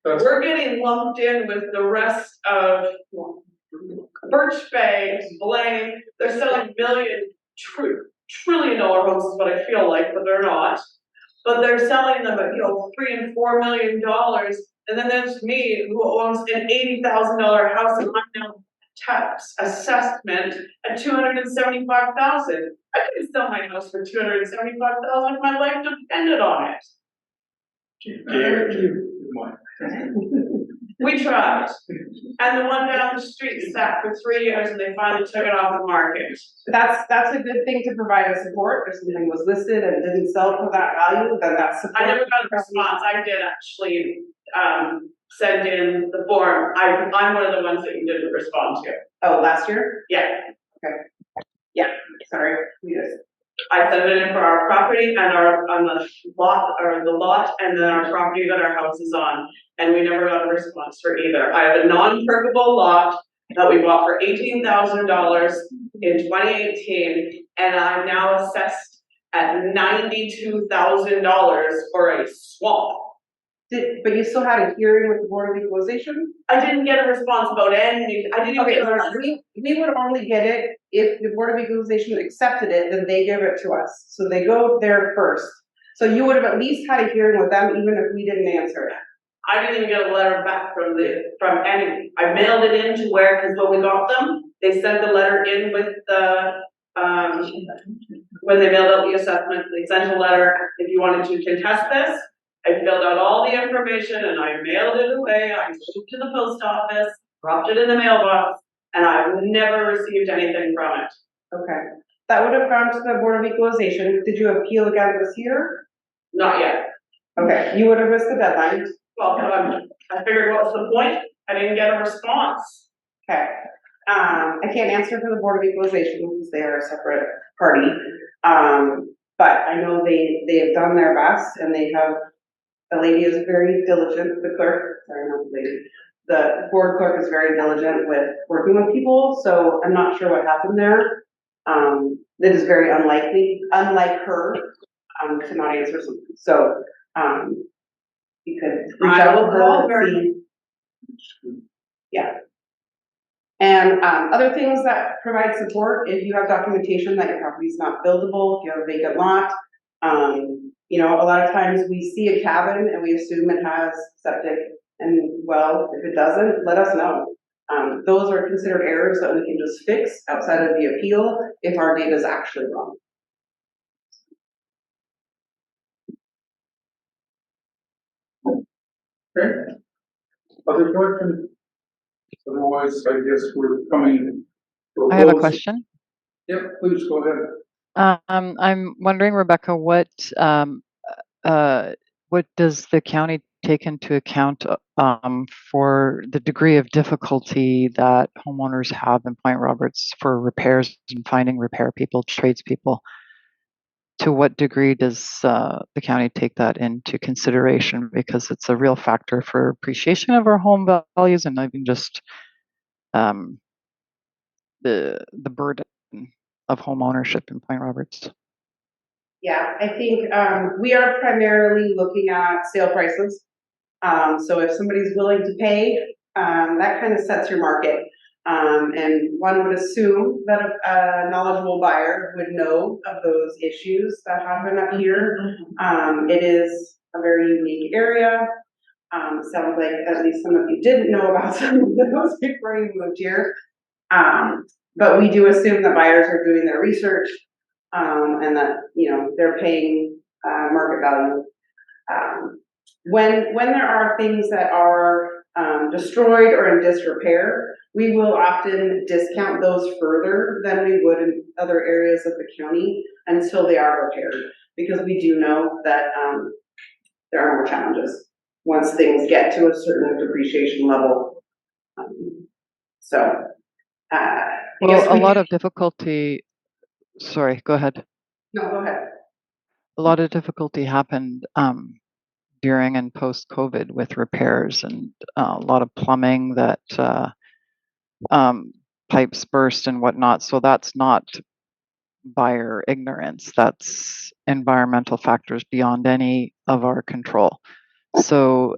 [SPEAKER 9] We're getting lumped in with the rest of Birch Bay, Blaine. They're selling trillion-dollar homes is what I feel like, but they're not. But they're selling them at, you know, $3 and $4 million. And then there's me who owns an $80,000 house and I'm now tax assessment at $275,000. I couldn't sell my house for $275,000 if my life depended on it. We tried. And the one down the street sat for 3 years and they finally took it off the market.
[SPEAKER 2] That's a good thing to provide a support. If something was listed and didn't sell for that value, then that's support.
[SPEAKER 9] I never got a response. I did actually send in the form. I'm one of the ones that you didn't respond to.
[SPEAKER 2] Oh, last year?
[SPEAKER 9] Yeah.
[SPEAKER 2] Okay. Yeah, sorry.
[SPEAKER 9] I sent it in for our property and on the lot and then our property that our house is on, and we never got a response for either. I have a non-perkable lot that we bought for $18,000 in 2018, and I'm now assessed at $92,000 for a swamp.
[SPEAKER 2] But you still had a hearing with the Board of Equalization?
[SPEAKER 9] I didn't get a response about any, I didn't
[SPEAKER 2] Okay,
[SPEAKER 9] get a
[SPEAKER 2] we would only get it if the Board of Equalization accepted it, then they give it to us. So they go there first. So you would have at least had a hearing with them, even if we didn't answer it.
[SPEAKER 9] I didn't even get a letter back from any, I mailed it in to where, because when we got them, they sent the letter in with the, when they mailed out the assessment, they sent a letter, if you wanted to contest this. I filled out all the information and I mailed it away. I moved to the post office, dropped it in the mailbox, and I've never received anything from it.
[SPEAKER 2] Okay. That would have gone to the Board of Equalization. Did you appeal again this year?
[SPEAKER 9] Not yet.
[SPEAKER 2] Okay, you would have missed the deadline.
[SPEAKER 9] Well, I figured what was the point? I didn't get a response.
[SPEAKER 2] Okay. I can't answer for the Board of Equalization because they are a separate party. But I know they have done their best and they have. The lady is very diligent, the clerk, sorry, not the lady. The board clerk is very diligent with working with people, so I'm not sure what happened there. That is very unlike her, to not answer something. So, you could reach out to her and see. Yeah. And other things that provide support, if you have documentation that your property is not buildable, if you have a vacant lot, you know, a lot of times we see a cabin and we assume it has septic, and well, if it doesn't, let us know. Those are considered errors that we can just fix outside of the appeal if our data is actually wrong.
[SPEAKER 1] Okay. Other questions? Otherwise, I guess we're coming. to
[SPEAKER 11] I have a
[SPEAKER 1] close.
[SPEAKER 11] question.
[SPEAKER 1] Yep, please go ahead.
[SPEAKER 11] I'm wondering, Rebecca, what does the county take into account for the degree of difficulty that homeowners have in Point Roberts for repairs and finding repair people, tradespeople? To what degree does the county take that into consideration? Because it's a real factor for appreciation of our home values and even just the burden of home ownership in Point Roberts.
[SPEAKER 2] Yeah, I think we are primarily looking at sale prices. So if somebody's willing to pay, that kind of sets your market. And one would assume that a knowledgeable buyer would know of those issues that happen up here. It is a very unique area. Sounds like at least some of you didn't know about some of those before you moved here. But we do assume that buyers are doing their research, and that, you know, they're paying market value. When there are things that are destroyed or in disrepair, we will often discount those further than we would in other areas of the county until they are repaired, because we do know that there are more challenges once things get to a certain depreciation level.
[SPEAKER 11] Well, a lot of difficulty. Sorry, go ahead.
[SPEAKER 2] No, go ahead.
[SPEAKER 11] A lot of difficulty happened during and post COVID with repairs and a lot of plumbing that pipes burst and whatnot. So that's not buyer ignorance. That's environmental factors beyond any of our control. So,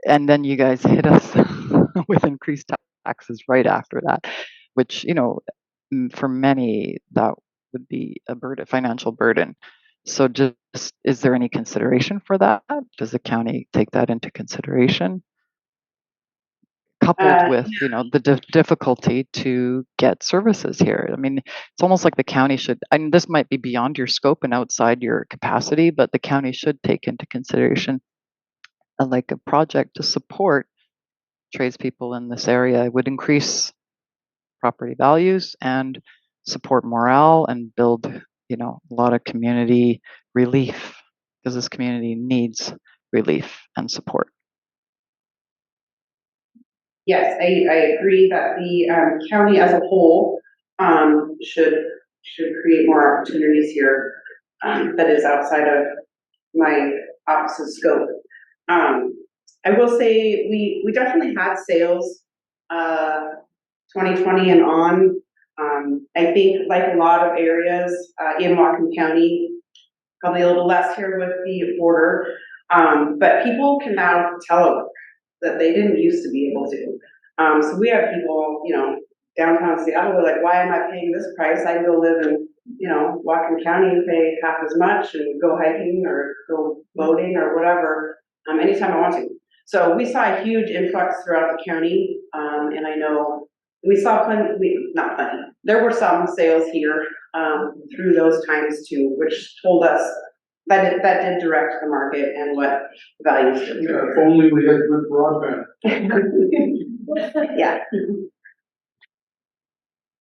[SPEAKER 11] and then you guys hit us with increased taxes right after that, which, you know, for many that would be a burden, financial burden. So just, is there any consideration for that? Does the county take that into consideration? Coupled with, you know, the difficulty to get services here. I mean, it's almost like the county should, I mean, this might be beyond your scope and outside your capacity, but the county should take into consideration like a project to support tradespeople in this area. It would increase property values and support morale and build, you know, a lot of community relief, because this community needs relief and support.
[SPEAKER 2] Yes, I agree that the county as a whole should create more opportunities here that is outside of my office's scope. I will say we definitely had sales 2020 and on. I think like a lot of areas in Whatcom County, probably a little less here with the border, but people can now telework that they didn't used to be able to. So we have people, you know, downtown Seattle, they're like, why am I paying this price? I can go live in, you know, Whatcom County and pay half as much and go hiking or go boating or whatever, anytime I want to. So we saw a huge influx throughout the county, and I know we saw not plenty, there were some sales here through those times too, which told us that that did direct the market and what values did.
[SPEAKER 1] Yeah, if only we had good broadband.
[SPEAKER 2] Yeah.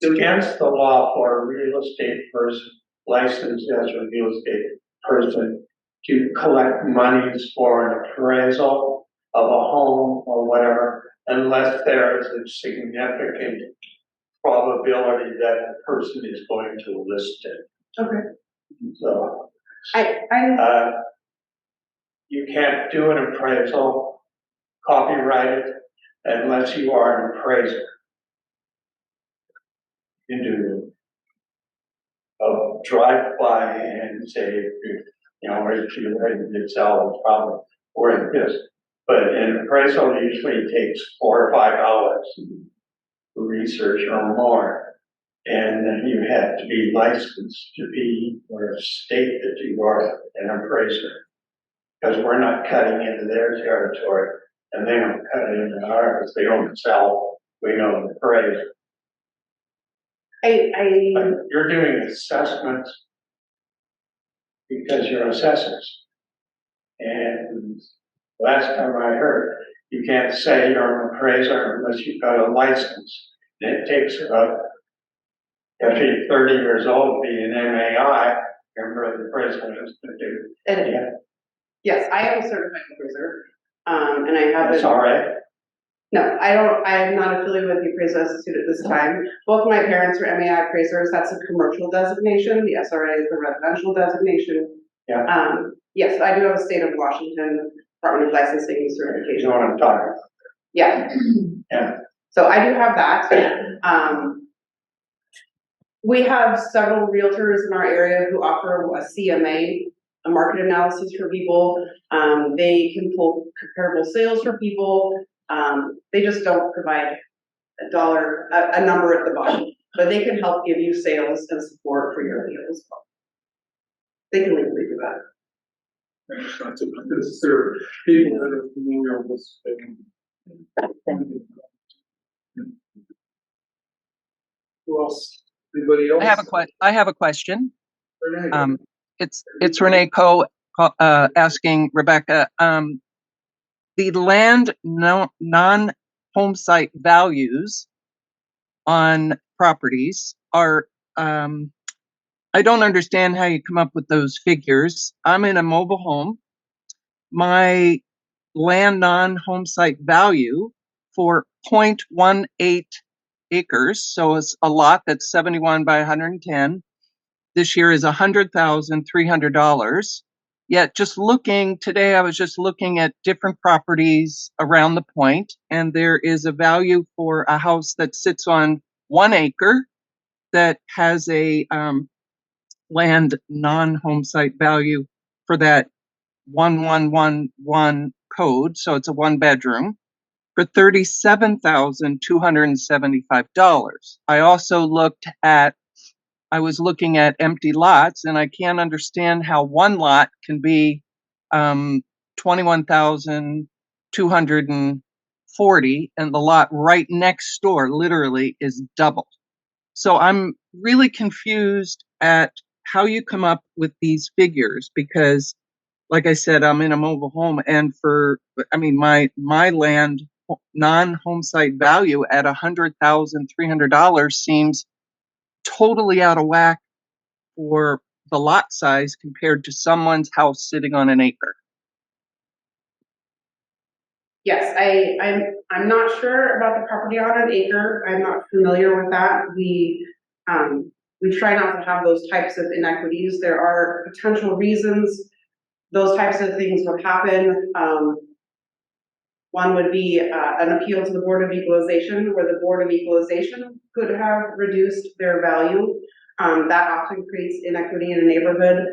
[SPEAKER 6] It's against the law for a real estate person, licensed as a real estate person, to collect monies for an appraisal of a home or whatever, unless there is a significant probability that the person is going to list it.
[SPEAKER 2] Okay.
[SPEAKER 6] So,
[SPEAKER 2] I
[SPEAKER 6] you can't do an appraisal, copyrighted, unless you are an appraiser. You can do a drive-by and say, you know, if you're ready to sell the problem or this. But an appraisal usually takes 4 or 5 hours. research or more. And you have to be licensed to be, or state that you are an appraiser. Because we're not cutting into their territory, and they don't cut into ours. They don't sell, we don't appraise. But you're doing assessments because you're assessors. And last time I heard, you can't say you're an appraiser unless you've got a license. And it takes about, if you're 30 years old, be an MAI, remember the appraisal is to do.
[SPEAKER 2] And yes, I am a certified appraiser, and I have.
[SPEAKER 6] That's all right.
[SPEAKER 2] No, I am not affiliated with the Appraisal Institute at this time. Both my parents are MAI appraisers. That's a commercial designation. The SRA is the residential designation.
[SPEAKER 6] Yeah.
[SPEAKER 2] Yes, I do have a state of Washington Department of Licensing and Certification.
[SPEAKER 6] You know what I'm talking about?
[SPEAKER 2] Yeah.
[SPEAKER 6] Yeah.
[SPEAKER 2] So I do have that. We have several realtors in our area who offer a CMA, a market analysis for people. They can pull comparable sales for people. They just don't provide a number at the bottom, but they can help give you sales and support for your deal as well. They can legally do that.
[SPEAKER 1] Because there are people that are familiar with this. Who else? Anybody else?
[SPEAKER 12] I have a question.
[SPEAKER 1] Renee.
[SPEAKER 12] It's Renee Coe asking Rebecca. The land non-home site values on properties are. I don't understand how you come up with those figures. I'm in a mobile home. My land non-home site value for 0.18 acres, so it's a lot that's 71 by 110. This year is $100,300. Yet just looking today, I was just looking at different properties around the point, and there is a value for a house that sits on 1 acre that has a land non-home site value for that 1111 code. So it's a 1-bedroom for $37,275. I also I was looking at empty lots, and I can't understand how one lot can be 21,240, and the lot right next door literally is double. So I'm really confused at how you come up with these figures, because like I said, I'm in a mobile home, and my land non-home site value at $100,300 seems totally out of whack for the lot size compared to someone's house sitting on an acre.
[SPEAKER 2] Yes, I'm not sure about the property on an acre. I'm not familiar with that. We try not to have those types of inequities. There are potential reasons those types of things would happen. One would be an appeal to the Board of Equalization, where the Board of Equalization could have reduced their value. That often creates inequity in a neighborhood.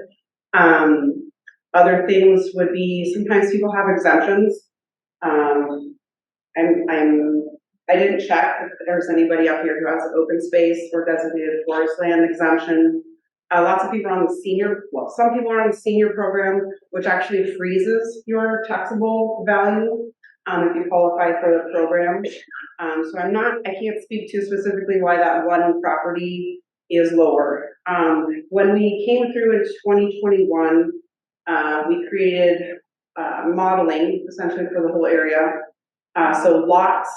[SPEAKER 2] Other things would be sometimes people have exemptions. I didn't check if there's anybody up here who has open space or designated forest land exemption. Lots of people are on the some people are on the senior program, which actually freezes your taxable value if you qualify for the program. So I can't speak to specifically why that one property is lower. When we came through in 2021, we created modeling essentially for the whole area. So lots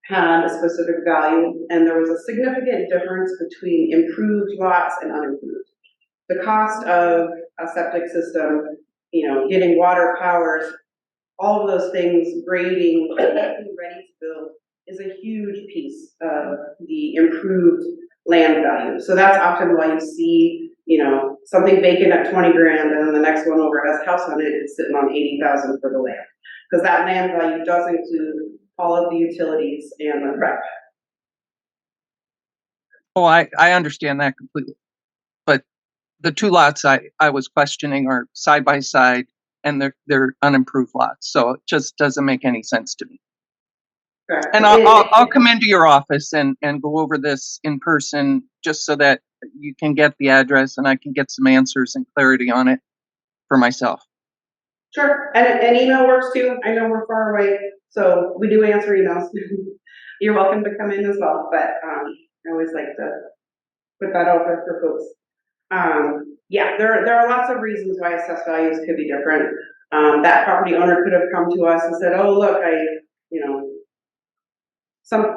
[SPEAKER 2] had a specific value, and there was a significant difference between improved lots and unimproved. The cost of a septic system, getting water, powers, all of those things, grading, getting ready to build is a huge piece of the improved land value. So that's often why you see, something vacant at 20 grand and then the next one over has a house on it, it's sitting on 80,000 for the land. Because that land value does include all of the utilities and the prep.
[SPEAKER 12] Oh, I understand that completely. But the two lots I was questioning are side by side, and they're unimproved lots. So it just doesn't make any sense to me.
[SPEAKER 2] Okay.
[SPEAKER 12] And I'll come into your office and go over this in person, just so that you can get the address and I can get some answers and clarity on it for myself.
[SPEAKER 2] Sure, and email works too. I know we're far away, so we do answer emails. You're welcome to come in as well, but I always like to put that out there for folks. Yeah, there are lots of reasons why assessed values could be different. That property owner could have come to us and said, "Oh, look,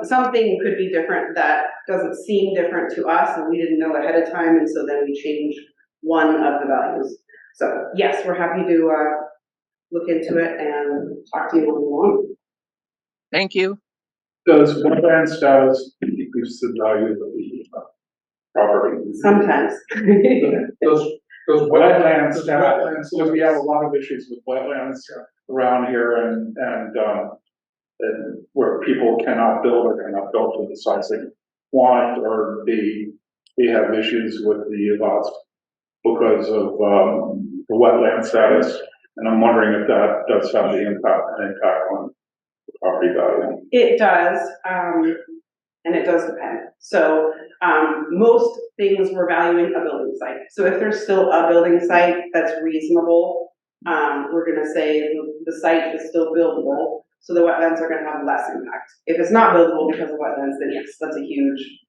[SPEAKER 2] something could be different that doesn't seem different to us, and we didn't know ahead of time, and so then we change one of the values." So yes, we're happy to look into it and talk to you when we want.
[SPEAKER 12] Thank you.
[SPEAKER 1] Does wetland status decrease the value of the property?
[SPEAKER 2] Sometimes.
[SPEAKER 1] Those wetlands, because we have a lot of issues with wetlands around here and where people cannot build or cannot build to the size they want, or they have issues with the lots because of the wetland status. And I'm wondering if that does have the impact on property value.
[SPEAKER 2] It does, and it does depend. So most things we're valuing a building site. So if there's still a building site that's reasonable, we're gonna say the site is still buildable, so the wetlands are gonna have less impact. If it's not buildable because of wetlands, then yes, that's a huge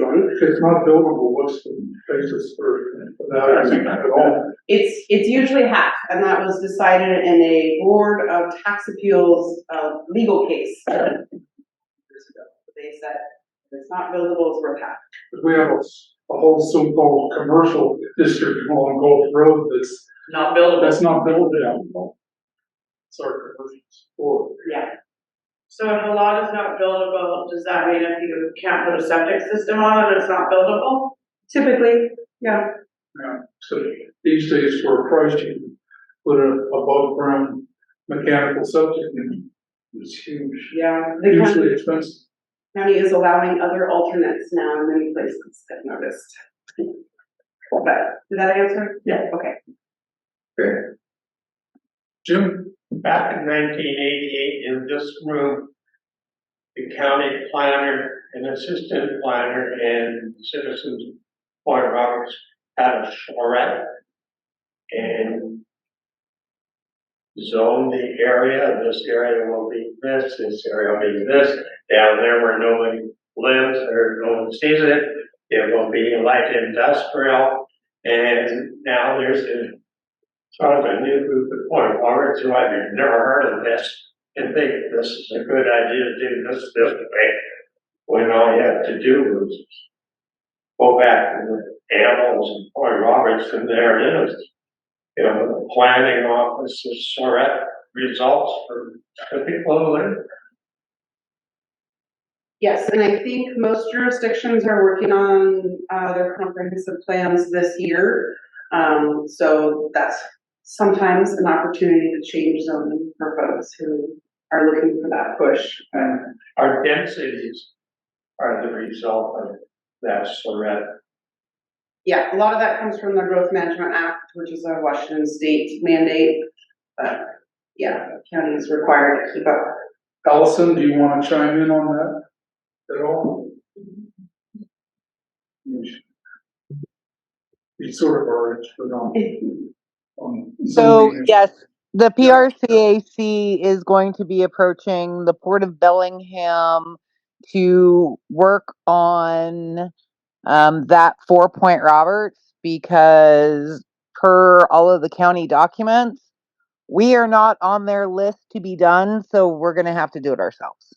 [SPEAKER 2] one.
[SPEAKER 1] If it's not buildable, what's the basis for that at all?
[SPEAKER 2] It's usually half, and that was decided in a board of tax appeals legal case years ago. They said if it's not buildable, it's worth half.
[SPEAKER 1] Because we have a whole so-called commercial district along Gulf Road that's
[SPEAKER 9] Not buildable.
[SPEAKER 1] That's not buildable. Sorry, commercial.
[SPEAKER 2] Yeah.
[SPEAKER 9] So if a lot is not buildable, does that mean if you can't put a septic system on it, it's not buildable?
[SPEAKER 2] Typically, yeah.
[SPEAKER 1] Yeah, so these days for a price, you can put an above ground mechanical septic in. It's huge.
[SPEAKER 2] Yeah.
[SPEAKER 1] Hugely expensive.
[SPEAKER 2] County is allowing other alternates now in many places, I've noticed. But did that answer?
[SPEAKER 1] Yeah.
[SPEAKER 2] Okay.
[SPEAKER 1] Okay. Jim?
[SPEAKER 6] Back in 1988, in this room, the county planner, an assistant planner, and citizens of Point Roberts had a charrette and zone the area. This area will be this area will be this. Down there where nobody lives or no one sees it, it will be light industrial. And now there's a sort of a new group of Point Roberts who I've never heard of this and think this is a good idea to do this way, when all you have to do was go back to the animals and Point Roberts, and there it is. You know, the planning office is Surrett results for the people who live.
[SPEAKER 2] Yes, and I think most jurisdictions are working on their comprehensive plans this year. So that's sometimes an opportunity to change zoning for folks who are looking for that push.
[SPEAKER 6] And our densities are the result of that Surrett.
[SPEAKER 2] Yeah, a lot of that comes from the Growth Management Act, which is a Washington state mandate. But yeah, the county is required to keep up.
[SPEAKER 1] Allison, do you want to chime in on that at all? You sort of are, but
[SPEAKER 3] So yes, the PRCAC is going to be approaching the Port of Bellingham to work on that 4 Point Roberts, because per all of the county documents, we are not on their list to be done, so we're going to have to do it ourselves.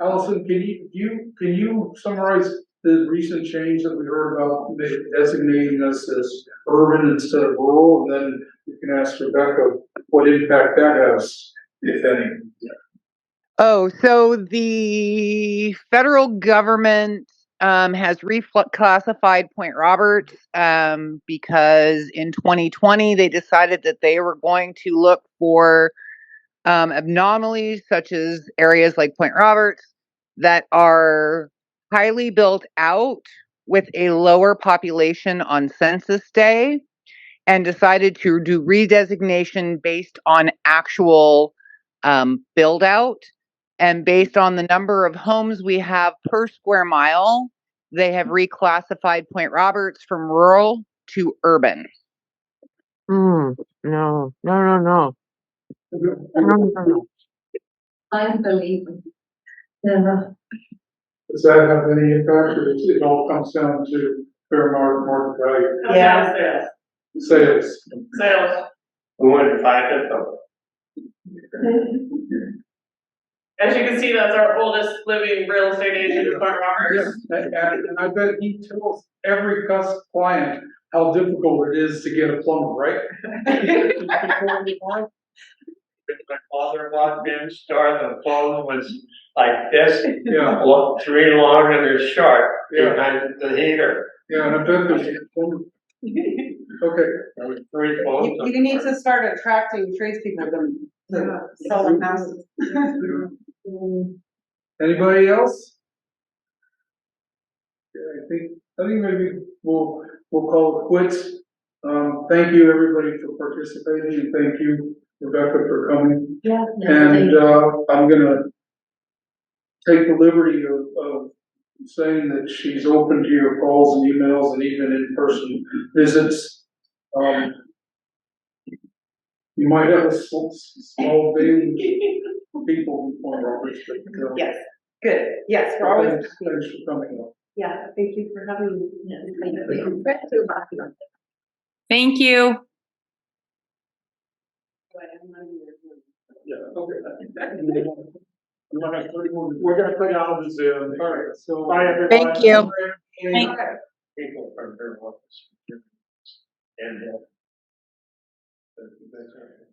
[SPEAKER 1] Allison, can you summarize the recent change that we heard about designating us as urban instead of rural, and then you can ask Rebecca what impact that has, if any.
[SPEAKER 3] Oh, so the federal government has reclassified Point Roberts because in 2020 they decided that they were going to look for anomalies such as areas like Point Roberts that are highly built out with a lower population on census day. and decided to do redesignation based on actual build out. And based on the number of homes we have per square mile, they have reclassified Point Roberts from rural to urban.
[SPEAKER 10] No, no, no, no. No.
[SPEAKER 7] Unbelievable. Yeah.
[SPEAKER 1] Does that have any impact, or it all comes down to fair market value?
[SPEAKER 9] Yeah.
[SPEAKER 1] Sales.
[SPEAKER 9] Sales.
[SPEAKER 6] We wouldn't find it though.
[SPEAKER 9] As you can see, that's our oldest living real estate agent in Point Roberts.
[SPEAKER 1] And I bet he tells every client how difficult it is to get a plumber, right?
[SPEAKER 6] My father walked in the store, the phone was like this,
[SPEAKER 1] Yeah.
[SPEAKER 6] looked 3 long and is short
[SPEAKER 1] Yeah.
[SPEAKER 6] behind the heater.
[SPEAKER 1] Yeah, and I bet there's a plumber. Okay.
[SPEAKER 6] There was 3 phones.
[SPEAKER 2] You need to start attracting tradespeople to sell them houses.
[SPEAKER 1] Anybody else? Yeah, I think maybe we'll call it quits. Thank you everybody for participating, and thank you, Rebecca, for coming.
[SPEAKER 7] Yeah.
[SPEAKER 1] And I'm gonna take the liberty of saying that she's open to your calls and emails and even in-person visits. You might have a small vein of people in Point Roberts, but
[SPEAKER 2] Yes, good. Yes, we're always.
[SPEAKER 1] thanks for coming up.
[SPEAKER 2] Yeah, thank you for having me.
[SPEAKER 13] Thank you.
[SPEAKER 1] Yeah, okay. We're gonna put out the Zoom. All right, so. Bye, everybody.
[SPEAKER 3] Thank you.
[SPEAKER 6] People from their office. And that's right.